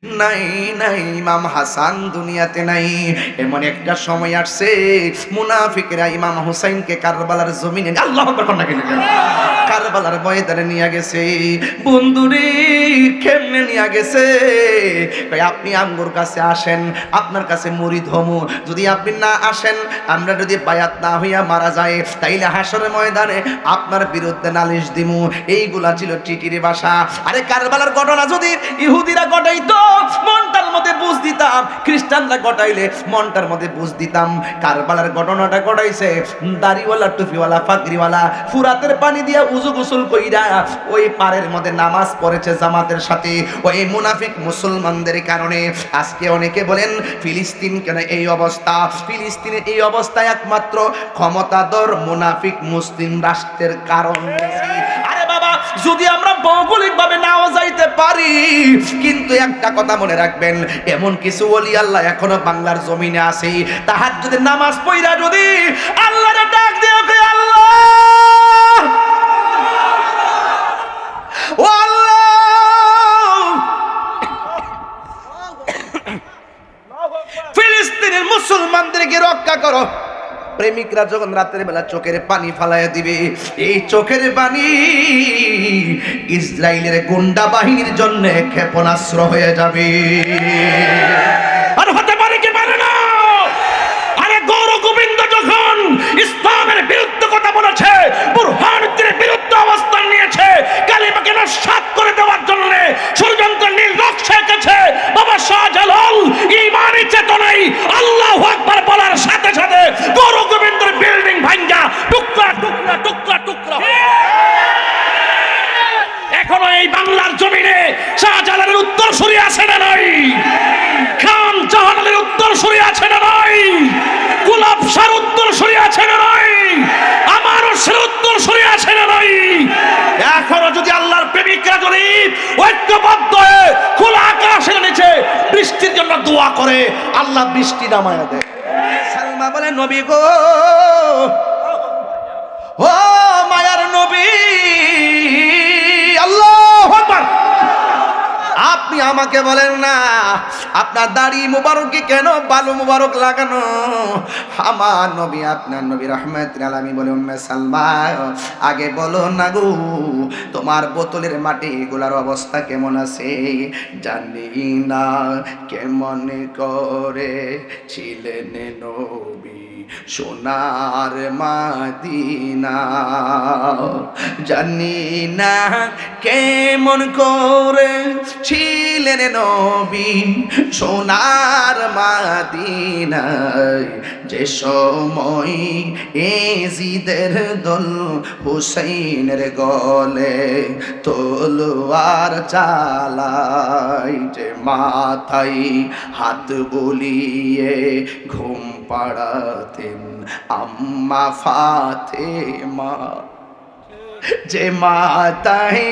নাই নাই, ইমাম হাসান দুনিয়াতে নাই। এমন একটা সময় আসছে মুনাফিকরা ইমাম হুসাইনকে কারবালার জমিনে, আল্লাহু আকবার কন্যা কেন, কারবালার ময়দানে নিয়ে গেছে। বন্ধুরে কেমনে নিয়ে গেছে? কই আপনি আমগোর কাছে আসেন, আপনার কাছে মুরিদ হমু। যদি আপনি না আসেন, আমরা যদি বায়াত না হইয়া মারা যায়, তাইলে হাসরের ময়দানে আপনার বিরুদ্ধে নালিশ দিমু। এইগুলা ছিল টিটির ভাষা। আরে কারবালার ঘটনা যদি ইহুদিরা ঘটাইতো, মনটার মধ্যে বুঝ দিতাম। খ্রিস্টানরা ঘটাইলে মনটার মধ্যে বুঝ দিতাম। কারবালার ঘটনাটা ঘটাইছে দাড়িওয়ালা, টুপিওয়ালা, ফাকরিওয়ালা, ফুরাতের পানি দিয়া উযু গোসল কইরা ওই পারের মধ্যে নামাজ পড়েছে জামাতের সাথে। ওই মুনাফিক মুসলমানদের কারণে আজকে অনেকে বলেন ফিলিস্তিন কেন এই অবস্থা। ফিলিস্তিনের এই অবস্থা একমাত্র ক্ষমতাধর মুনাফিক মুসলিম রাষ্ট্রের কারণ। আরে বাবা, যদি আমরা ভৌগোলিকভাবে নাও যাইতে পারি, কিন্তু একটা কথা মনে রাখবেন, এমন কিছু ওলি আল্লাহ এখনো বাংলার জমিনে আছে। তাহাজ্জুদের নামাজ পড়া যদি আল্লাহরে ডাক দিয়ে কই, আল্লাহ ও আল্লাহ, ফিলিস্তিনের মুসলমানদেরকে রক্ষা করো। প্রেমিকরা যখন রাতের বেলা চোখের পানি ফালাইয়া দিবে, এই চোখের পানি ইসরায়েলের গুন্ডা বাহিনীর জন্য ক্ষেপণাস্ত্র হয়ে যাবে। আর হতে পারে কি পারে না? আরে গৌর গোবিন্দ যখন ইসলামের বিরুদ্ধে কথা বলেছে, বুরহানুদ্দিনের বিরুদ্ধে অবস্থান নিয়েছে, কালিমাকে নস্যাৎ করে দেওয়ার জন্য ষড়যন্ত্র নীল নকশা এঁকেছে, বাবা শাহজালাল ঈমানি চেতনায় আল্লাহু আকবার বলার সাথে সাথে গৌর গোবিন্দের বিল্ডিং ভাঙ্গা টুকরা টুকরা টুকরা টুকরা। এখনো এই বাংলার জমিনে শাহজালালের উত্তরসূরি আছে না নাই? খান জাহানের উত্তরসূরি আছে না নাই? গোলাপ শাহর উত্তরসূরি আছে না নাই? আমারও সে উত্তরসূরি আছে না নাই? এখনো যদি আল্লাহর প্রেমিকরা যদি ঐক্যবদ্ধ হয়ে খোলা আকাশের নিচে বৃষ্টির জন্য দোয়া করে, আল্লাহ বৃষ্টি নামায়া দেয়। সালমা বলে, নবী গো, ও মায়ার নবী, আল্লাহু আকবার, আপনি আমাকে বলেন না আপনার দাড়ি মুবারকে কেন বালু মুবারক লাগানো? আমার নবী, আপনার নবী রাহমাতুল আলামিন বলে, উম্মে সালমা আগে বলো না গো, তোমার বোতলের মাটি গুলার অবস্থা কেমন আছে? জানি না কেমন করে ছিলেন নবী সোনার মদিনা, জানি না কেমন করে ছিলেন নবী সোনার মদিনায়, যে সময় এজিদের দল হুসাইনের গলে তলোয়ার চালায়, যে মাথায় হাত বুলিয়ে ঘুম পাড়াতেন আম্মা ফাতেমা, যে মাথায়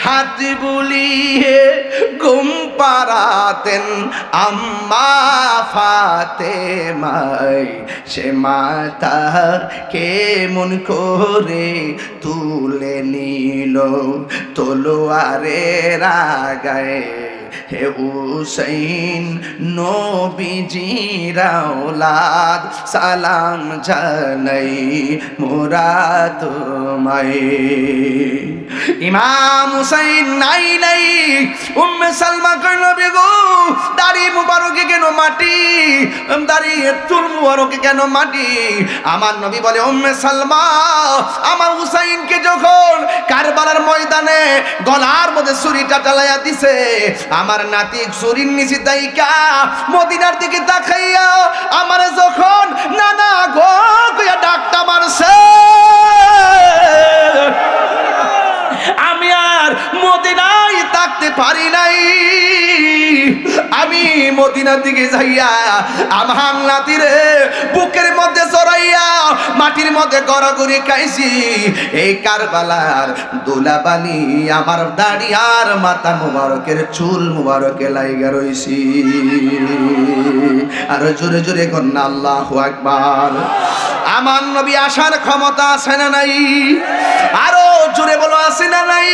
হাত বুলিয়ে ঘুম পাড়াতেন আম্মা ফাতেমায়, সে মাথা কেমন করে তুলে নিল তলোয়ারের আগায়। হে হুসাইন নবীজির আওলাদ, সালাম জানাই মোরা তোমায়। ইমাম হুসাইন নাই নাই, উম্মে সালমা কই, নবী গো, দাড়ি মুবারকে কেন মাটি? দাড়ি চুল মুবারকে কেন মাটি? আমার নবী বলে, উম্মে সালমা, আমার হুসাইনকে যখন কারবালার ময়দানে গলার মধ্যে ছুরিটা চালাইয়া দিছে, আমার নাতি ছুরির নিচে দাইকা মদিনার দিকে তাকাইয়া আমার যখন নানা গো কইয়া ডাকটা মারছে, আমি আর মদিনায় তাকতে পারি নাই। আমি মদিনার দিকে যাইয়া আমার নাতিরে বুকের মধ্যে চড়াইয়া মাটির মধ্যে গড়াগড়ি খাইছি। এই কারবালার দোলাবালি আমার দাড়ি আর মাথা মুবারকের চুল মুবারকে লাইগা রইছি। আর জোরে জোরে কন্যা আল্লাহু আকবার। আমার নবী আসার ক্ষমতা আছে না নাই? আরো জোরে বলো, আছে না নাই?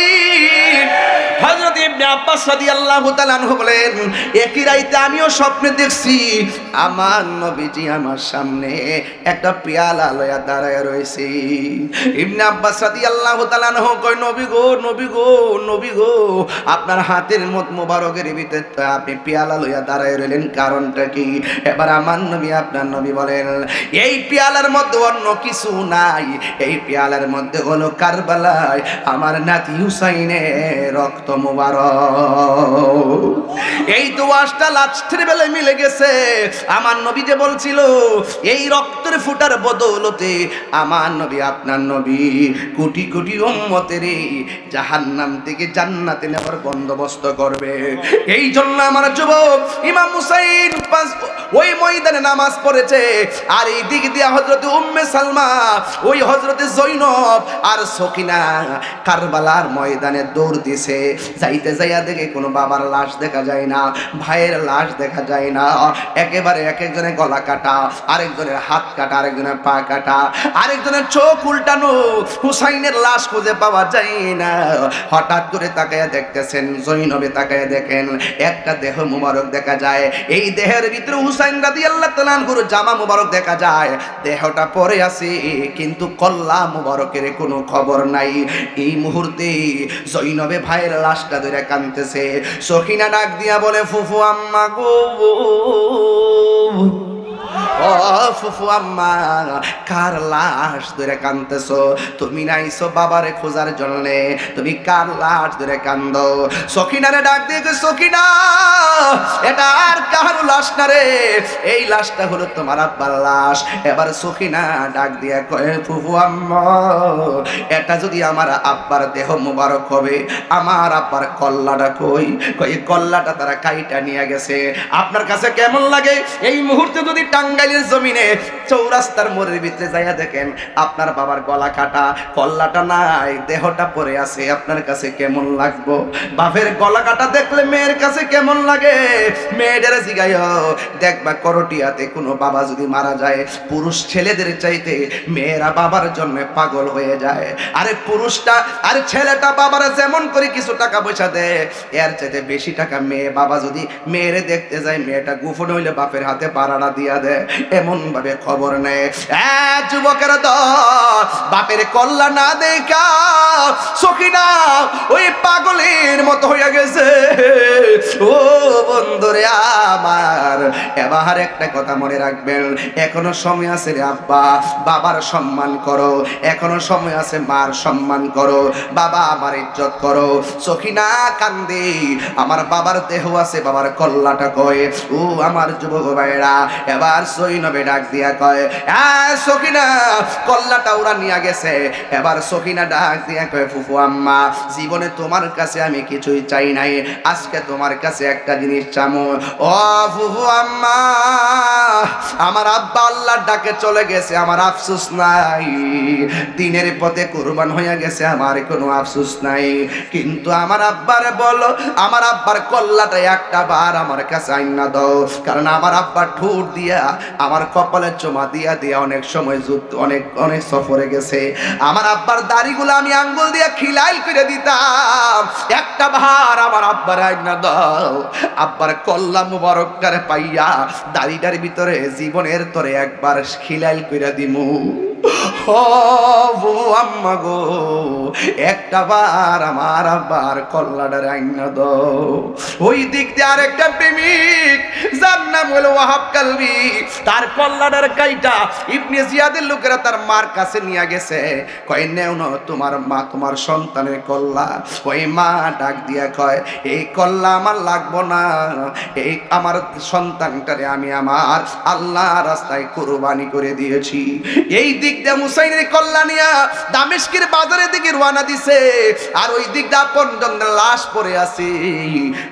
হযরত ইবনে আব্বাস রাদিয়াল্লাহু তাআলা আনহু বলেন, একই রাইতে আমিও স্বপ্নে দেখছি আমার নবীজি আমার সামনে একটা পেয়ালা লয়া দাঁড়ায় রয়েছে। ইবনে আব্বাস রাদিয়াল্লাহু তাআলা আনহু কয়, নবী গো, নবী গো, নবী গো, আপনার হাতের মোবারকের ভিতরে তো আপনি পেয়ালা লয়া দাঁড়ায় রইলেন, কারণটা কি? এবার আমার নবী, আপনার নবী বলেন, এই পেয়ালার মধ্যে অন্য কিছু নাই, এই পেয়ালার মধ্যে হলো কারবালায় আমার নাতি হুসাইনের রক্ত মোবারক। এই দোয়াশটা লাস্টের বেলায় মিলে গেছে। আমার নবী যে বলছিল এই রক্তের ফুটার বদৌলতে আমার নবী, আপনার নবী কোটি কোটি উম্মতের জাহান্নাম থেকে জান্নাতে নেওয়ার বন্দোবস্ত করবে। এই জন্য আমার যুবক ইমাম হুসাইন ওই ময়দানে নামাজ পড়েছে, আর এই দিক দিয়ে হযরত উম্মে সালমা, ওই হযরত জৈনব আর সকিনা কারবালার ময়দানে দৌড় দিছে। যাইতে যাইয়া দেখে কোনো বাবার লাশ দেখা যায় না, ভাইয়ের লাশ দেখা যায় না, একেবারে এক একজনের গলা কাটা, আরেকজনের হাত কাটা, আরেকজনের পা কাটা, আরেকজনের চোখ উল্টানো, হুসাইনের লাশ খুঁজে পাওয়া যায় না। হঠাৎ করে তাকায়া দেখতেছেন, জৈনবে তাকায়া দেখেন একটা দেহ মুবারক দেখা যায়। এই দেহের ভিতরে হুসাইন রাদিয়াল্লাহু তাআলা আনহুর জামা মুবারক দেখা যায়, দেহটা পরে আছে কিন্তু কল্লা মুবারকের কোনো খবর নাই। এই মুহূর্তে জৈনবে ভাইয়ের লাশটা ধরে কাঁদতেছে। সখিনা ডাক দিয়া বলে, ফুফু আম্মা গো, ও ফুফু আম্মা, কার লাশ ধরে কাঁদতেছো? তুমি নাইছো বাবারে খোঁজার জন্যে, তুমি কার লাশ ধরে কান্দো? সখিনারে ডাক দিয়ে, সখিনা, এটা আর কার লাশ না রে, এই লাশটা হলো তোমার আব্বার লাশ। এবার সখিনা ডাক দিয়া কয়, ফুফু আম্মা, এটা যদি আমার আব্বার দেহ মোবারক হবে, আমার আব্বার কল্লাটা কই? কই কল্লাটা তারা কাইটা নিয়ে গেছে। আপনার কাছে কেমন লাগে এই মুহূর্তে যদি টাঙ্গাইলের জমিনে চৌরাস্তার মোড়ের ভিতরে যাইয়া দেখেন আপনার বাবার গলা কাটা, কল্লাটা নাই, দেহটা পড়ে আছে, আপনার কাছে কেমন লাগবো? বাপের গলা কাটা দেখলে মেয়ের কাছে কেমন লাগে? মেয়েদের জিগাইও দেখবা, করটিয়াতে কোনো বাবা যদি মারা যায়, পুরুষ ছেলেদের চাইতে মেয়েরা বাবার জন্য পাগল হয়ে যায়। আরে পুরুষটা, আরে ছেলেটা বাবারা যেমন করে কিছু টাকা পয়সা দেয়, এর চাইতে বেশি টাকা মেয়ে বাবা যদি মেয়েরে দেখতে যায়, মেয়েটা গোপন হইলে বাপের হাতে পাড়াটা দিয়া দেয়, এমন ভাবে খবর নেয়। যুবকের দল বাপের কল্লা না দেখা সখিনা ওই পাগলের মতো হইয়া গেছে। ও বন্ধুরে আমার, এবার একটা কথা মনে রাখবেন, এখনো সময় আছে রে আব্বা, বাবার সম্মান করো, এখনো সময় আছে মার সম্মান করো, বাবা আমার ইজ্জত করো। সখিনা কান্দে, আমার বাবার দেহ আছে, বাবার কল্লাটা কয়। ও আমার যুবক ভাইরা, এবার সৈনবে ডাক দিয়া কয়, সখিনা, কল্লাটা ওরা নিয়ে গেছে। এবার সখিনা ডাক দিয়া কয়, ফুফু আম্মা, জীবনে তোমার কাছে আমি কিছুই চাই নাই, আজকে তোমার কাছে একটা জিনিস চামো। ও ফুফু আম্মা, আমার আব্বা আল্লাহর ডাকে চলে গেছে, আমার আফসোস নাই, দিনের পথে কুরবান হইয়া গেছে, আমার কোনো আফসোস নাই, কিন্তু আমার আব্বারে বলো, আমার আব্বার কল্লাটা একটা বার আমার কাছে আইনা দাও, কারণ আমার আব্বার ঠোঁট দিয়া, আমার কপালের চোমা দিয়া দিয়া অনেক সময় যুদ্ধ, অনেক অনেক সফরে গেছে, আমার আব্বার দাড়িগুলো আমি আঙ্গুল দিয়া খিলাইল করে দিতাম, একটা বার আমার আব্বার আইনা দাও। আব্বার কল্লা মুবারকটারে পাইয়া দাড়িটার ভিতরে জীবনের তরে একবার খিলাইল করে দিমু। ও আম্মা গো, একটা বার আমার আব্বার কল্লাটারে আইনা দাও। ওই দিক দিয়ে আরেকটা প্রেমিক, যার নাম হলো ওয়াহাব কালবি, তার কল্লাটার কাইটা ইবনে জিয়াদের লোকেরা তার মার কাছে নিয়ে গেছে, কয় নেও না তোমার মা, তোমার সন্তানের কল্লা। ওই মা ডাক দিয়া কয়, এই কল্লা আমার লাগবো না, এই আমার সন্তানটারে আমি আমার আল্লাহ রাস্তায় কুরবানি করে দিয়েছি। এই দিক দিয়ে হুসাইনের কল্লা নিয়া দামেস্কের বাজারের দিকে রওনা দিছে, আর ওই দিক দিয়ে আপনজনের লাশ পড়ে আছে,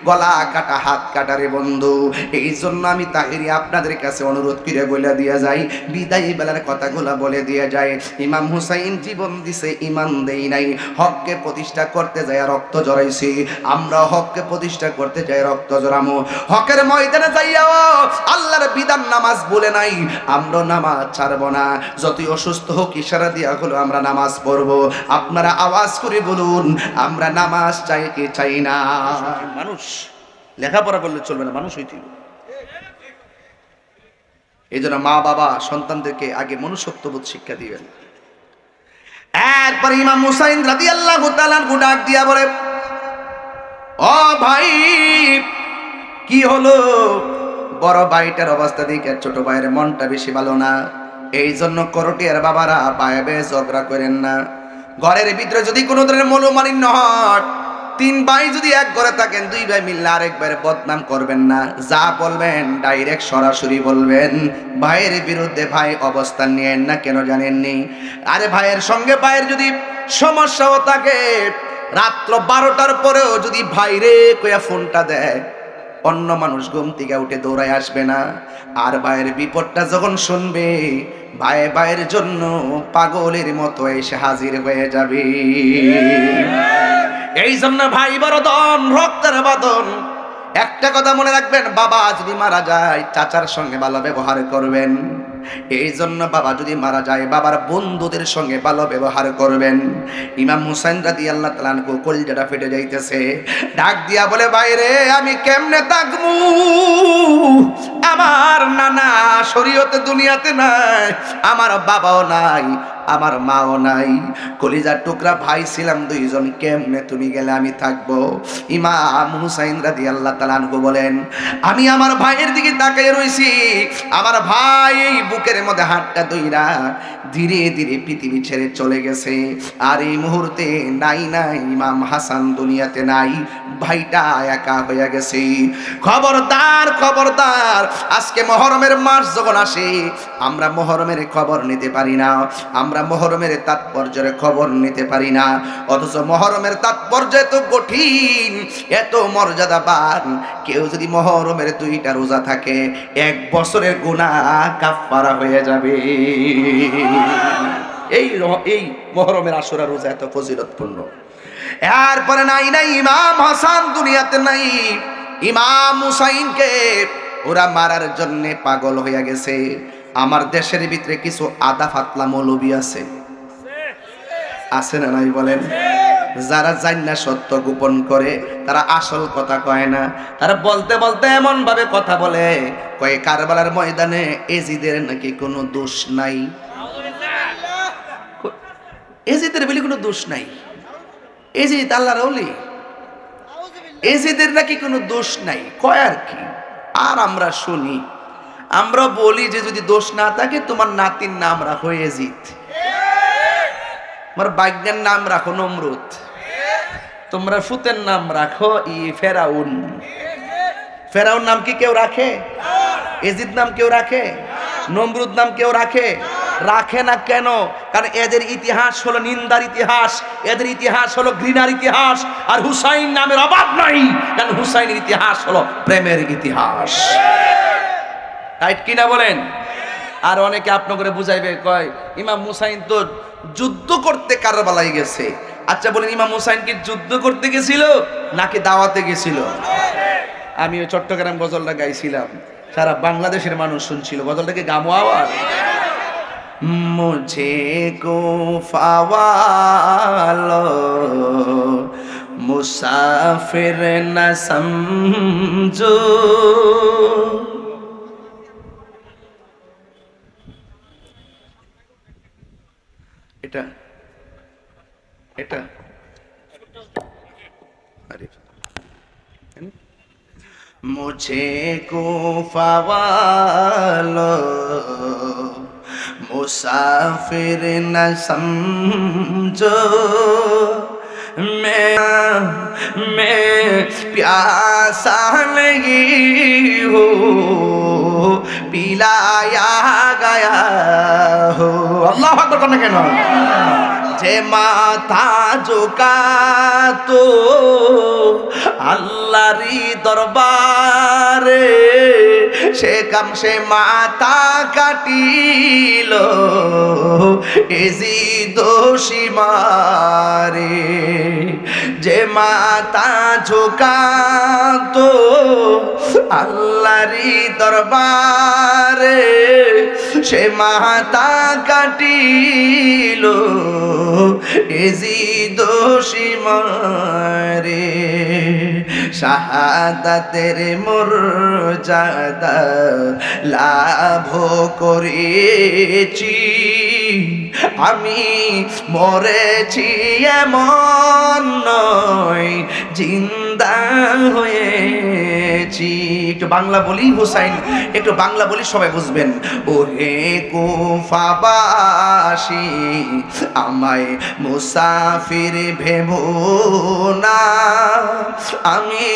গলা কাটা, হাত কাটা রে বন্ধু। এই জন্য জন্য আমি তাহিরি আপনাদের কাছে অনুরোধ করে বলে দিয়া যাই, বিদায়ী বেলার কথাগুলো বলে দিয়ে যায়। ইমাম হুসাইন জীবন দিছে, ইমান দেই নাই। হককে প্রতিষ্ঠা করতে যায় রক্ত জড়াইছি, আমরা হককে প্রতিষ্ঠা করতে যাই রক্ত জড়ামো। হকের ময়দানে যাইয়াও আল্লাহর বিধান নামাজ বলে নাই, আমরা নামাজ ছাড়বো না। যতই অসুস্থ হোক ইশারা দিয়া হলো আমরা নামাজ পড়বো। আপনারা আওয়াজ করে বলুন, আমরা নামাজ চাই কি চাই না? মানুষ লেখাপড়া করলে চলবে না, মানুষ হইতে হবে। এই জন্য মা বাবা সন্তানদেরকে আগে মনুষ্যত্ববোধ শিক্ষা দিবেন। এরপর ইমাম হুসাইন রাদিয়াল্লাহু তাআলা আনহু ডাক দিয়া বলে, ও ভাই কি হলো? বড় ভাইটার অবস্থা দেখে ছোট ভাইয়ের মনটা বেশি ভালো না। এই জন্য করটিয়ার বাবারা পায়ে বেয়ে ঝগড়া করেন না। ঘরের ভিতরে যদি কোনো ধরনের মনোমালিন্য হয়, তিন ভাই যদি এক ঘরে থাকেন, দুই ভাই মিললে আরেক ভাইয়ের বদনাম করবেন না। যা বলবেন ডাইরেক্ট সরাসরি বলবেন। ভাইয়ের বিরুদ্ধে ভাই অবস্থান নিয়েন না, কেন জানেননি? আরে ভাইয়ের সঙ্গে ভাইয়ের যদি সমস্যাও থাকে, রাত্র 12টার পরেও যদি ভাইরে কইয়া ফোনটা দেয়, অন্য মানুষ ঘুম থেকে উঠে দৌড়ায় আসবে না। আর ভাইয়ের বিপদটা যখন শুনবে, ভাই ভাইয়ের জন্য পাগলের মতো এসে হাজির হয়ে যাবে। এই জন্য ভাই বড়দন, রক্তের বাঁধন। একটা কথা মনে রাখবেন, বাবা যদি মারা যায় চাচার সঙ্গে ভালো ব্যবহার করবেন। এই জন্য বাবা যদি মারা যায় বাবার বন্ধুদের সঙ্গে ভালো ব্যবহার করবেন। ইমাম হুসাইন রাদিয়াল্লাহু তাআলা আনহু কলিজাটা ফেটে যাইতেছে, ডাক দিয়া বলে, বাইরে আমি কেমনে থাকবো? আমার নানা শরীয়তে দুনিয়াতে নাই, আমার বাবাও নাই, আমার মাও নাই, কলিজার টুকরা ভাই ছিলাম দুইজন, কেমনে তুমি গেলে আমি থাকবো? ইমাম হুসাইন রাদিয়াল্লাহু তাআলা আনহু বলেন, আমি আমার ভাইয়ের দিকে তাকিয়ে রইছি। আমার ভাই বুকের মধ্যে হাতটা ধইরা ধীরে ধীরে পৃথিবী ছেড়ে চলে গেছে। আর এই মুহূর্তে নাই নাই ইমাম হাসান দুনিয়াতে নাই, ভাইটা একা হয়ে গেছে। খবরদার খবরদার, আজকে মুহররমের মাস যখন আসে আমরা মুহররমের খবর নিতে পারি না, আমরা মুহররমের তাৎপর্যের খবর নিতে পারি না। অথচ মুহররমের তাৎপর্য এত কঠিন, এত মর্যাদাবান। কেউ যদি মুহররমের 2টা রোজা থাকে, 1 বছরের গুনাহ কাফারা হয়ে যাবে। এই মুহররমের আশুরা রোজা এত ফজিলতপূর্ণ। এরপরে নাই নাই ইমাম হাসান দুনিয়াতে নাই। ইমাম হুসাইনকে ওরা মারার জন্য পাগল হয়ে গেছে। আমার দেশের ভিতরে কিছু আদা ফাতলা মৌলবী আছে, আছে না নাই বলেন? যারা জান্না সত্য গোপন করে, তারা আসল কথা কয় না। তারা বলতে বলতে এমন ভাবে কথা বলে, কয় কারবালার ময়দানে এজিদের নাকি কোনো দোষ নাই। এজিদের বলি কোনো দোষ নাই, এজিদ আল্লাহর ওলি, এজিদের নাকি কোনো দোষ নাই কয় আর কি। আর আমরা শুনি, আমরা বলি যে যদি দোষ না থাকে তোমার নাতির নাম রাখো এজিদ, তোমার বাইগনের নাম রাখো নমরুদ, তোমরা ফুতের নাম রাখো ফেরাউন। ফেরাউন নাম কি কেউ রাখে? এজিদ নাম কেউ রাখে? নমরুদ নাম কেউ রাখে? রাখে না কেন? কারণ এদের ইতিহাস হলো নিন্দার ইতিহাস, এদের ইতিহাস হলো ঘৃণার ইতিহাস। আর হুসাইন নামের অভাব নাই, কারণ হুসাইনের ইতিহাস হলো প্রেমের ইতিহাস। রাইট কিনা বলেন? আর অনেকে আপনাকে বুঝাইবে, কয় ইমাম হুসাইন তো যুদ্ধ করতে কারবালায় গেছে। আচ্ছা বলেন, ইমাম হুসাইন কি যুদ্ধ করতে গেছিল নাকি দাওয়াতে গেছিল? আমি ওই চট্টগ্রাম গজলটা গাইছিলাম, সারা বাংলাদেশের মানুষ শুনছিল। গজলটাকে গামো আওয়াজ, মুঝে কো ফাওয়ালো মুসাফির না সমঝো। এটা এটা আরে মুঝে কো ফাওয়ালো मुसाफिर न समझो, मैं प्यासा नहीं हूँ, पिलाया गया हो। अल्लाह अकबर करना कहना, যে মাথা ঝোঁকা তো আল্লাহরই দরবারে, সে মাথা কাটিল এজিদ সীমারে যে মাথা ঝুকাতো আল্লাহরি দরবারে সে মাথা কাটিল এজিদ সীমারে শাহাদাতের মর্যাদা লাভ করেছি আমি মরেছি এমন নয় জিন্দা হয়েছি। একটু বাংলা বলি হুসাইন, একটু বাংলা বলি সবাই বুঝবেন। ওহে কুফাবাসী আমায় মুসাফির ভেবো না, আমি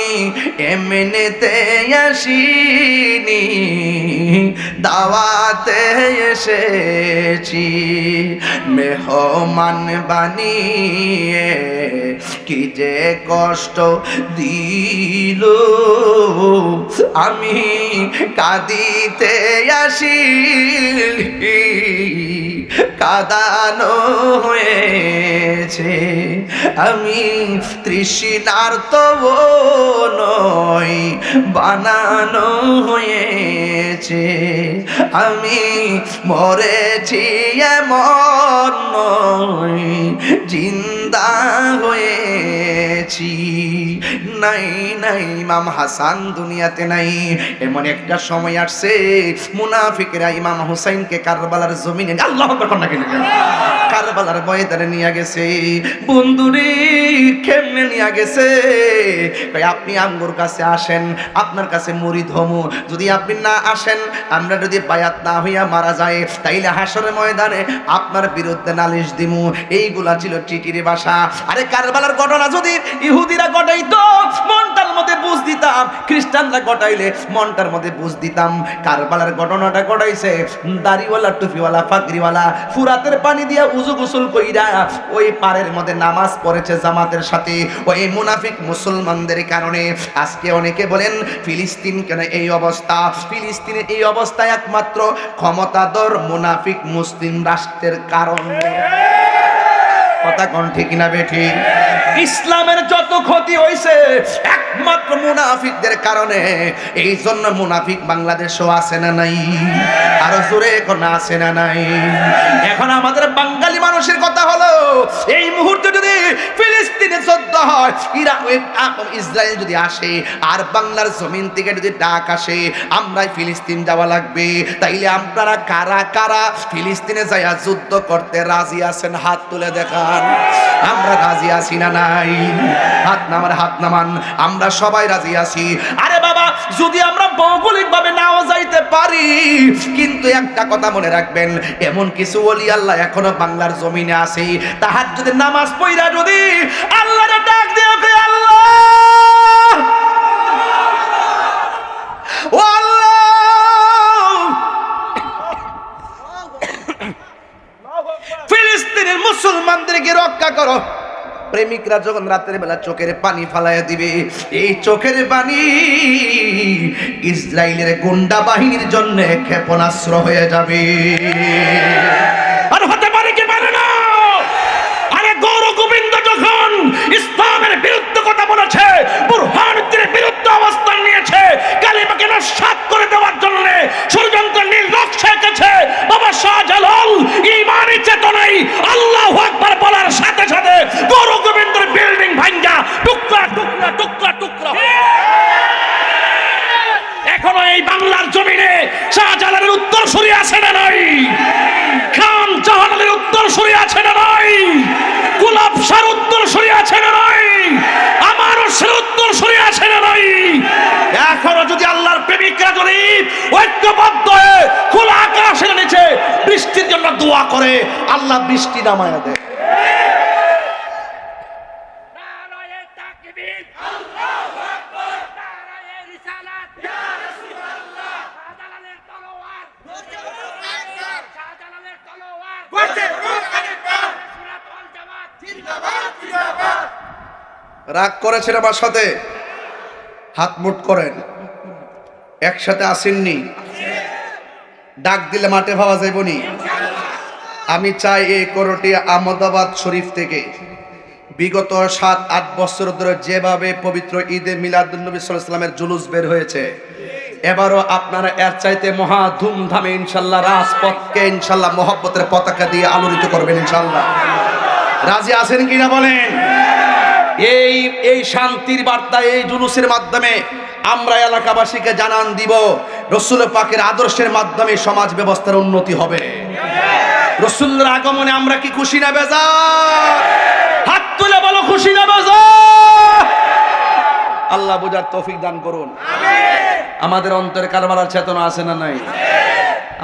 এমনিতে আসিনি দাওয়াতে এসেছি। মেহমান বানিয়ে কি যে কষ্ট দিল, আমি কাঁদিতে আসিনি কাঁদানো হয়েছে। আমি তৃষ্ণার্ত নয় বানানো হয়েছে। আমি মরেছি এমন নয় জিন্দা হয়েছি। নাই নাই ইমাম হাসান দুনিয়াতে নাই। এমন একটা সময় আসছে মুনাফিকরা ইমাম হুসাইনকে কারবালার জমিনে আল্লাহু আকবার কন্যা কিনে কারবালার ময়দানে নিয়ে গেছে। বন্ধুরে কেমনে নিয়ে গেছে? আপনি আমগোর কাছে আসেন, আপনার কাছে মুরিদ হমু। যদি আপনি না আসেন, আমরা যদি বায়াত না হইয়া মারা যায়, তাইলে হাসরের ময়দানে আপনার বিরুদ্ধে নালিশ দিমু। এইগুলা ছিল চিঠির ভাষা। আরে কারবালার ঘটনা যদি ইহুদিরা ঘটাইতো মনটার মধ্যে বুঝ দিতাম, খ্রিস্টানরা ঘটাইলে মনটার মধ্যে বুঝ দিতাম। কারবালার ঘটনাটা ঘটাইছে দাড়িওয়ালা টুপিওয়ালা ফাগরিওয়ালা ফুরাতের পানি দিয়া উজু গোসল কইরা ওই পারের মধ্যে নামাজ পড়েছে জামাতের সাথে। ওই মুনাফিক মুসলমানদের কারণে আজকে অনেকে বলেন ফিলিস্তিন কেন এই অবস্থা। ফিলিস্তিনের এই অবস্থা একমাত্র ক্ষমতাধর মুনাফিক মুসলিম রাষ্ট্রের কারণে। কথা কোন ঠিক না বেঠি? ইসলামের যত ক্ষতি হয়েছে একমাত্র মুনাফিকদের কারণে। এই জন্য মুনাফিক বাংলাদেশও আছে না নাই? আরো জোরে এখন আছে না নাই? এখন আমাদের বাঙালি মানুষের কথা হলো, এই মুহূর্তে যদি ফিলিস্তিনে যুদ্ধ হয়, ইসরায়েল যদি আসে আর বাংলার জমিন থেকে যদি ডাক আসে আমরাই ফিলিস্তিন যাওয়া লাগবে, তাইলে আপনারা কারা কারা ফিলিস্তিনে যাইয়া যুদ্ধ করতে রাজি আছেন? হাত তুলে দেখান। আমরা রাজি আছি না নাই? হাত নামান, হাত নামান। আমরা সবাই রাজি আছি। আরে বাবা, যদি আমরা ভৌগোলিক ভাবে নাও যাইতে পারি, কিন্তু একটা কথা মনে রাখবেন, এমন কিছু ওলি আল্লাহ এখনো বাংলার জমিনে আছে। তাহাজ্জুদের নামাজ পড়া যদি আল্লাহরে ডাক দিও, কে আল্লাহ ও আল্লাহ, ফিলিস্তিনের মুসলমানদেরকে রক্ষা করো। প্রেমিকরা যখন রাতের বেলা চোখের পানি ফালাইয়া দিবে, এই চোখের পানি ইসরায়েলের গুন্ডা বাহিনীর জন্য ক্ষেপণাস্ত্র হয়ে যাবে। আর হতে পারে কি পারে না? আরে গৌর গোবিন্দ যখন ইসলামের বিরুদ্ধে কথা বলেছে, বুরহানুদ্দিনের বিরুদ্ধে অবস্থান নিয়েছে, কালিমাকে নস্যাৎ করে দেওয়ার জন্য ষড়যন্ত্র নীল নকশা এঁকেছে, বাবা শাহজালাল ঈমানি চেতনায় আল্লাহু আকবার বলার সাথে সাথে গৌর গোবিন্দের বিল্ডিং ভাঙ্গা টুকরা টুকরা টুকরা টুকরা। এখনো এই বাংলার জমিনে শাহজালালের উত্তর সরিয়ে আছে না নাই? খান জাহানের উত্তর সরিয়ে আছে না নাই? গোলাপ শাহর উত্তর সরিয়ে আছে না নাই? আমারও সে উত্তর সরিয়ে আছে না নাই? এখনো যদি আল্লাহর প্রেমিকরা যদি ঐক্যবদ্ধ হয়ে খোলা আকাশের নিচে বৃষ্টির জন্য দোয়া করে, আল্লাহ বৃষ্টি নামায়া দেয়। রাগ করেছেন আমার সাথে? হাত মুট করেন। একসাথে আসেননি? ডাক দিলে মাঠে পাওয়া যাইবনি? আমি চাই এই করটিয়া আহমদাবাদ শরীফ থেকে বিগত 7-8 বছর ধরে যেভাবে পবিত্র ঈদে মিলাদুন্নবী সাল্লাল্লাহু আলাইহি ওয়াসাল্লামের জুলুস বের হয়েছে, এবারও আপনারা এর চাইতে মহা ধুমধামে ইনশাল্লাহ রাজপথকে ইনশাল্লাহ মহব্বতের পতাকা দিয়ে আলোড়িত করবেন ইনশাল্লাহ। রাজি আছেন কিনা বলেন? এই শান্তির বার্তা এই জুলুসের মাধ্যমে আমরা এলাকাবাসীকে জানান দিব, রাসূল পাকের আদর্শের মাধ্যমে সমাজ ব্যবস্থার উন্নতি হবে। রাসূলের আগমনে আমরা কি খুশি না বেজার? হাত তুলে বলো খুশি না বেজার? আল্লাহ বুঝার তৌফিক দান করুন। আমাদের অন্তরে কারবালার চেতনা আছে না নাই?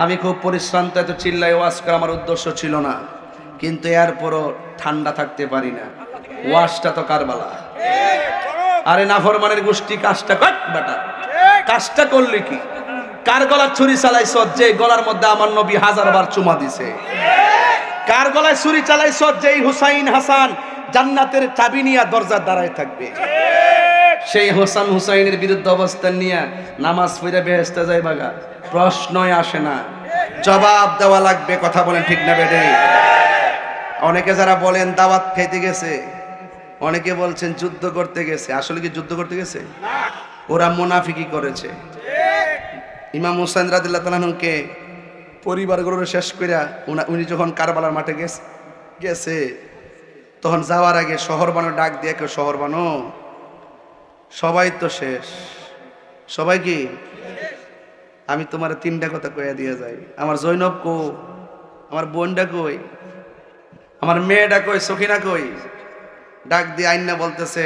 আমি খুব পরিশ্রান্ত, এত চিল্লাই ওয়াজ করা আমার উদ্দেশ্য ছিল না, কিন্তু এরপরও ঠান্ডা থাকতে পারি না। ওয়াজটা তো কারবালা। আরে নাফরমানের গোষ্ঠী কাজটা কর বেটা, কাজটা করলে কি? কার গলায় ছুরি চালাইছ যে গলার মধ্যে আমার নবী 1000 বার চুমা দিছে? কার গলায় ছুরি চালাইছ যেই হুসাইন হাসান জান্নাতের চাবি নিয়ে দরজার দাঁড়ায় থাকবে? সেই হোসেন হুসাইনের বিরুদ্ধে অবস্থান নিয়ে নামাজ পড়ে বেহেশতে যাইবাগা? প্রশ্নই আসে না, জবাব দেওয়া লাগবে। কথা বলেন ঠিক না বেটে? অনেকে যারা বলেন দাওয়াত খাইতে গেছে, অনেকে বলছেন যুদ্ধ করতে গেছে। আসলে কি যুদ্ধ করতে গেছে? ওরা মুনাফিকি করেছে। ইমাম হুসাইন রাদিয়াল্লাহু তাআলা আনহুকে পরিবারগুলো শেষ কইরা উনি যখন কারবালার মাঠে গেছে তখন যাওয়ার আগে শহর বানো ডাক দিয়ে, কেউ শহর বানো, সবাই তো শেষ। সবাই কি? আমি তোমার 3টা কথা কইয়া দিয়ে যাই। আমার জৈনব কো, আমার বোনটা কই, আমার মেয়েটা কই, সখিনা কই? ডাক দিয়ে আইনা বলতেছে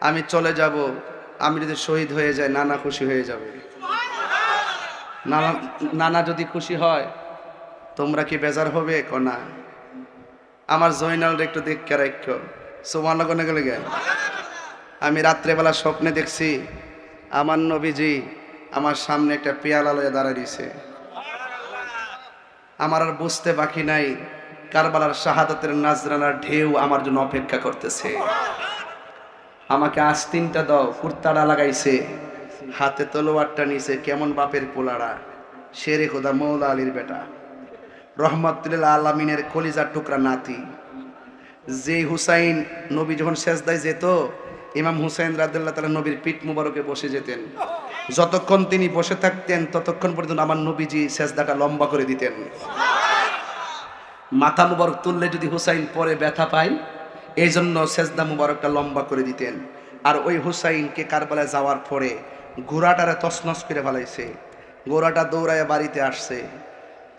আমি চলে যাব, আমি যদি শহীদ হয়ে যাই নানা খুশি হয়ে যাবে। নানা যদি খুশি হয় তোমরা কি বেজার হবে? কোনা আমার জয়নাল একটু দেখে রাখো। সুবহানাল্লাহ কোনে গেলে গে? আমি রাত্রেবেলা স্বপ্নে দেখছি আমার নবীজি আমার সামনে একটা পেয়ালা লয়ে দাঁড়ায় দিয়েছে। আমার আর বুঝতে বাকি নাই কারবালার শাহাদাতের নাজরানার ঢেউ আমার জন্য অপেক্ষা করতেছে। আমাকে আস্তিনটা দাও, কুর্তাটা লাগাইছে, হাতে তলোয়ারটা নিছে। কেমন বাপের পোলারা, শেরে খোদা মৌলা আলীর বেটা, রহমাতুল্লিল আলামিনের কলিজার টুকরা নাতি। যে হুসাইন নবী যখন সেজদায় যেত, ইমাম হুসাইন রাদিয়াল্লাহু তাআলা নবীর পিঠ মুবারকে বসে যেতেন। যতক্ষণ তিনি বসে থাকতেন ততক্ষণ পর্যন্ত আমার নবীজি সেজদাটা লম্বা করে দিতেন। মাথা মুবারক তুললে যদি হুসাইন পরে ব্যথা পায়, এই জন্য সেজদা মুবারকটা লম্বা করে দিতেন। আর ওই হুসাইনকে কারবালায় যাওয়ার পরে ঘোড়াটারে তছনছ করে ফেলাইছে। ঘোড়াটা দৌড়ায় বাড়িতে আসছে।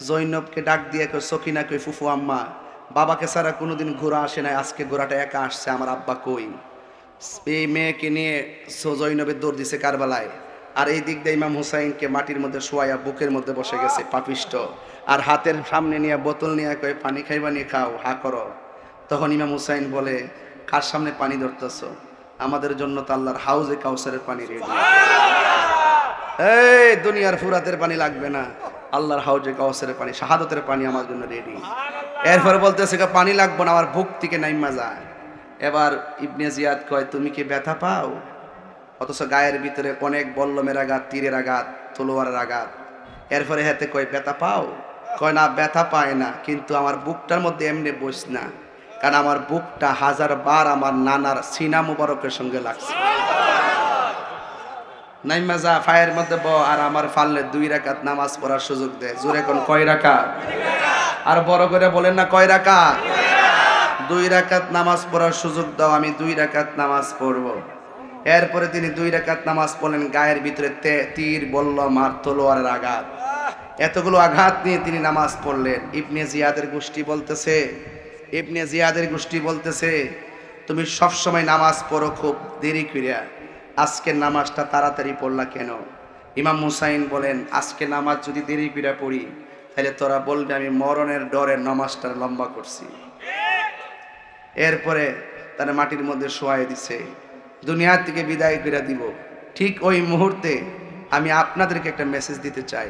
জৈনবকে ডাক দিয়ে কই, সকিনা কই, ফুফু আম্মা, বাবাকে ছাড়া কোনোদিন ঘোড়া আসে নাই, আজকে ঘোড়াটা একা আসছে, আমার আব্বা কই? এই মেয়েকে নিয়ে জৈনবের দৌড় দিছে কারবালায়। আর এই দিক দিয়ে ইমাম হুসাইনকে মাটির মধ্যে শোয়াইয়া বুকের মধ্যে বসে গেছে পাপিষ্ট। আর হাতের সামনে নিয়ে বোতল নিয়ে কয় পানি খাইবা নিয়ে খাও, হা করো। তখন ইমাম হুসাইন বলে, কার সামনে পানি ধরতেছ? আমাদের জন্য তো আল্লাহর হাউজে কাউসারের পানি রেডি। এই দুনিয়ার ফুরাতের পানি লাগবে না, আল্লাহর হাউজে কাউসারের পানি, শাহাদাতের পানি আমার জন্য রেডি। এরপর বলতেছে পানি লাগবে না, আমার বুক থেকে নাইমা যায়। এবার ইবনে জিয়াদ কয়, তুমি কি ব্যথা পাও? অথচ গায়ের ভিতরে অনেক বল্লমের আঘাত, তীরের আঘাত, তলোয়ারের আঘাত। এরপরে হাতে কয় ব্যথা পাও? কয় না, ব্যথা পায় না, কিন্তু আমার বুকটার মধ্যে এমনি বস না, কারণ আমার বুকটা 1000 বার আমার নানার সিনা মুবারকের সঙ্গে লাগছে। নাইমা যা, ফায়ের মধ্যে ব, আর আমার ফাললে 2 রাকাত নামাজ পড়ার সুযোগ দেয়। জোরে কোন কয় রাকাত? আর বড় করে বলেন না কয় রাকাত? 2 রাকাত নামাজ পড়ার সুযোগ দাও, আমি 2 রাকাত নামাজ পড়ব। এরপরে তিনি 2 রাকাত নামাজ পড়লেন। গায়ের ভিতরে তীর, বল্লম আর তলোয়ারের আঘাত, এতগুলো আঘাত নিয়ে তিনি নামাজ পড়লেন। ইবনে জিয়াদের গোষ্ঠী বলতেছে তুমি সবসময় নামাজ পড়ো খুব দেরি করিয়া, আজকে নামাজটা তাড়াতাড়ি পড়লা কেন? ইমাম হুসাইন বলেন, আজকে নামাজ যদি দেরি করিয়া পড়ি তাহলে তোরা বলবে আমি মরণের ডরে নামাজটা লম্বা করছি। এরপরে তারা মাটির মধ্যে শোয়াই দিছে, দুনিয়া থেকে বিদায় করে দিব। ঠিক ওই মুহূর্তে আমি আপনাদেরকে একটা মেসেজ দিতে চাই।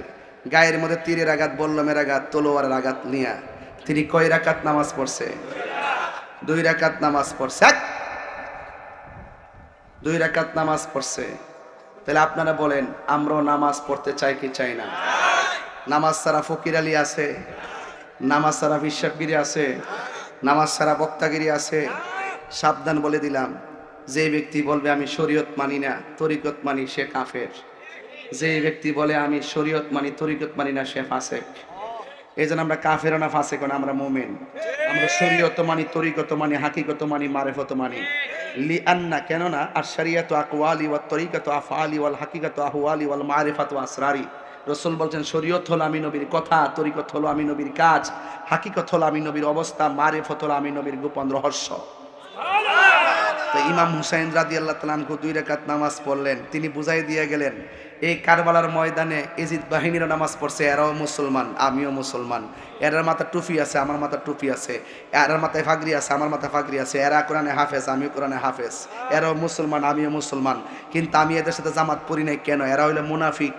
গায়ের মধ্যে তীরের আঘাত, বল্লমের আঘাত, তলোয়ারের আঘাত নিয়া তিনি কয় রাকাত নামাজ পড়ছে? 2 রাকাত নামাজ পড়ছে। 2 রাকাত নামাজ পড়ছে। তাহলে আপনারা বলেন, আমরাও নামাজ পড়তে চাই কি চাই না? নামাজ ছাড়া ফকির আলী আছে, নামাজ ছাড়া বিশ্বাসগিরি আছে, নামাজ ছাড়া বক্তাগিরি আছে। সাবধান বলে দিলাম, যে ব্যক্তি বলবে আমি শরীয়ত মানি না, তরিকত মানি, সে কাফের। যে ব্যক্তি বলে আমি শরীয়ত মানি, তরিকত মানি না, সে ফাসেক। এই জন্য আমরা কাফের না ফাসেক না, আমরা মুমিন। আমরা শরীয়ত মানি, তরিকত মানি, হাকিকত মানি, মারিফত মানি। লিআন্না, কেননা আর শরিয়াতু আকওয়ালি ওয়াত তরিকাতু আফআলি ওয়াল হাকিকাতু আহওয়ালি ওয়াল মারিফাতু আসরারি। রাসূল বলছেন শরীয়ত হলো আমি নবীর কথা, তরিকত হলো আমি নবীর কাজ, হাকিকত হলো আমি নবীর অবস্থা, মারিফত হলো আমি নবীর গোপন রহস্য। তো ইমাম হুসাইন রাদিয়াল্লাহু তাআলা আনহু 2 রাকাত নামাজ পড়লেন। তিনি বুঝাই দিয়ে গেলেন, এই কারবালার ময়দানে এজিদ বাহিনীরা নামাজ পড়ছে, এরাও মুসলমান, আমিও মুসলমান। এরার মাথা টুপি আছে, আমার মাথা টুপি আছে। এরার মাথায় ফাগরি আছে, আমার মাথায় ফাগরি আছে। এরা কোরআনে হাফেজ, আমিও কোরআনে হাফেজ। এরাও মুসলমান, আমিও মুসলমান। কিন্তু আমি এদের সাথে জামাত পড়ি নাই কেন? এরা হইলো মুনাফিক।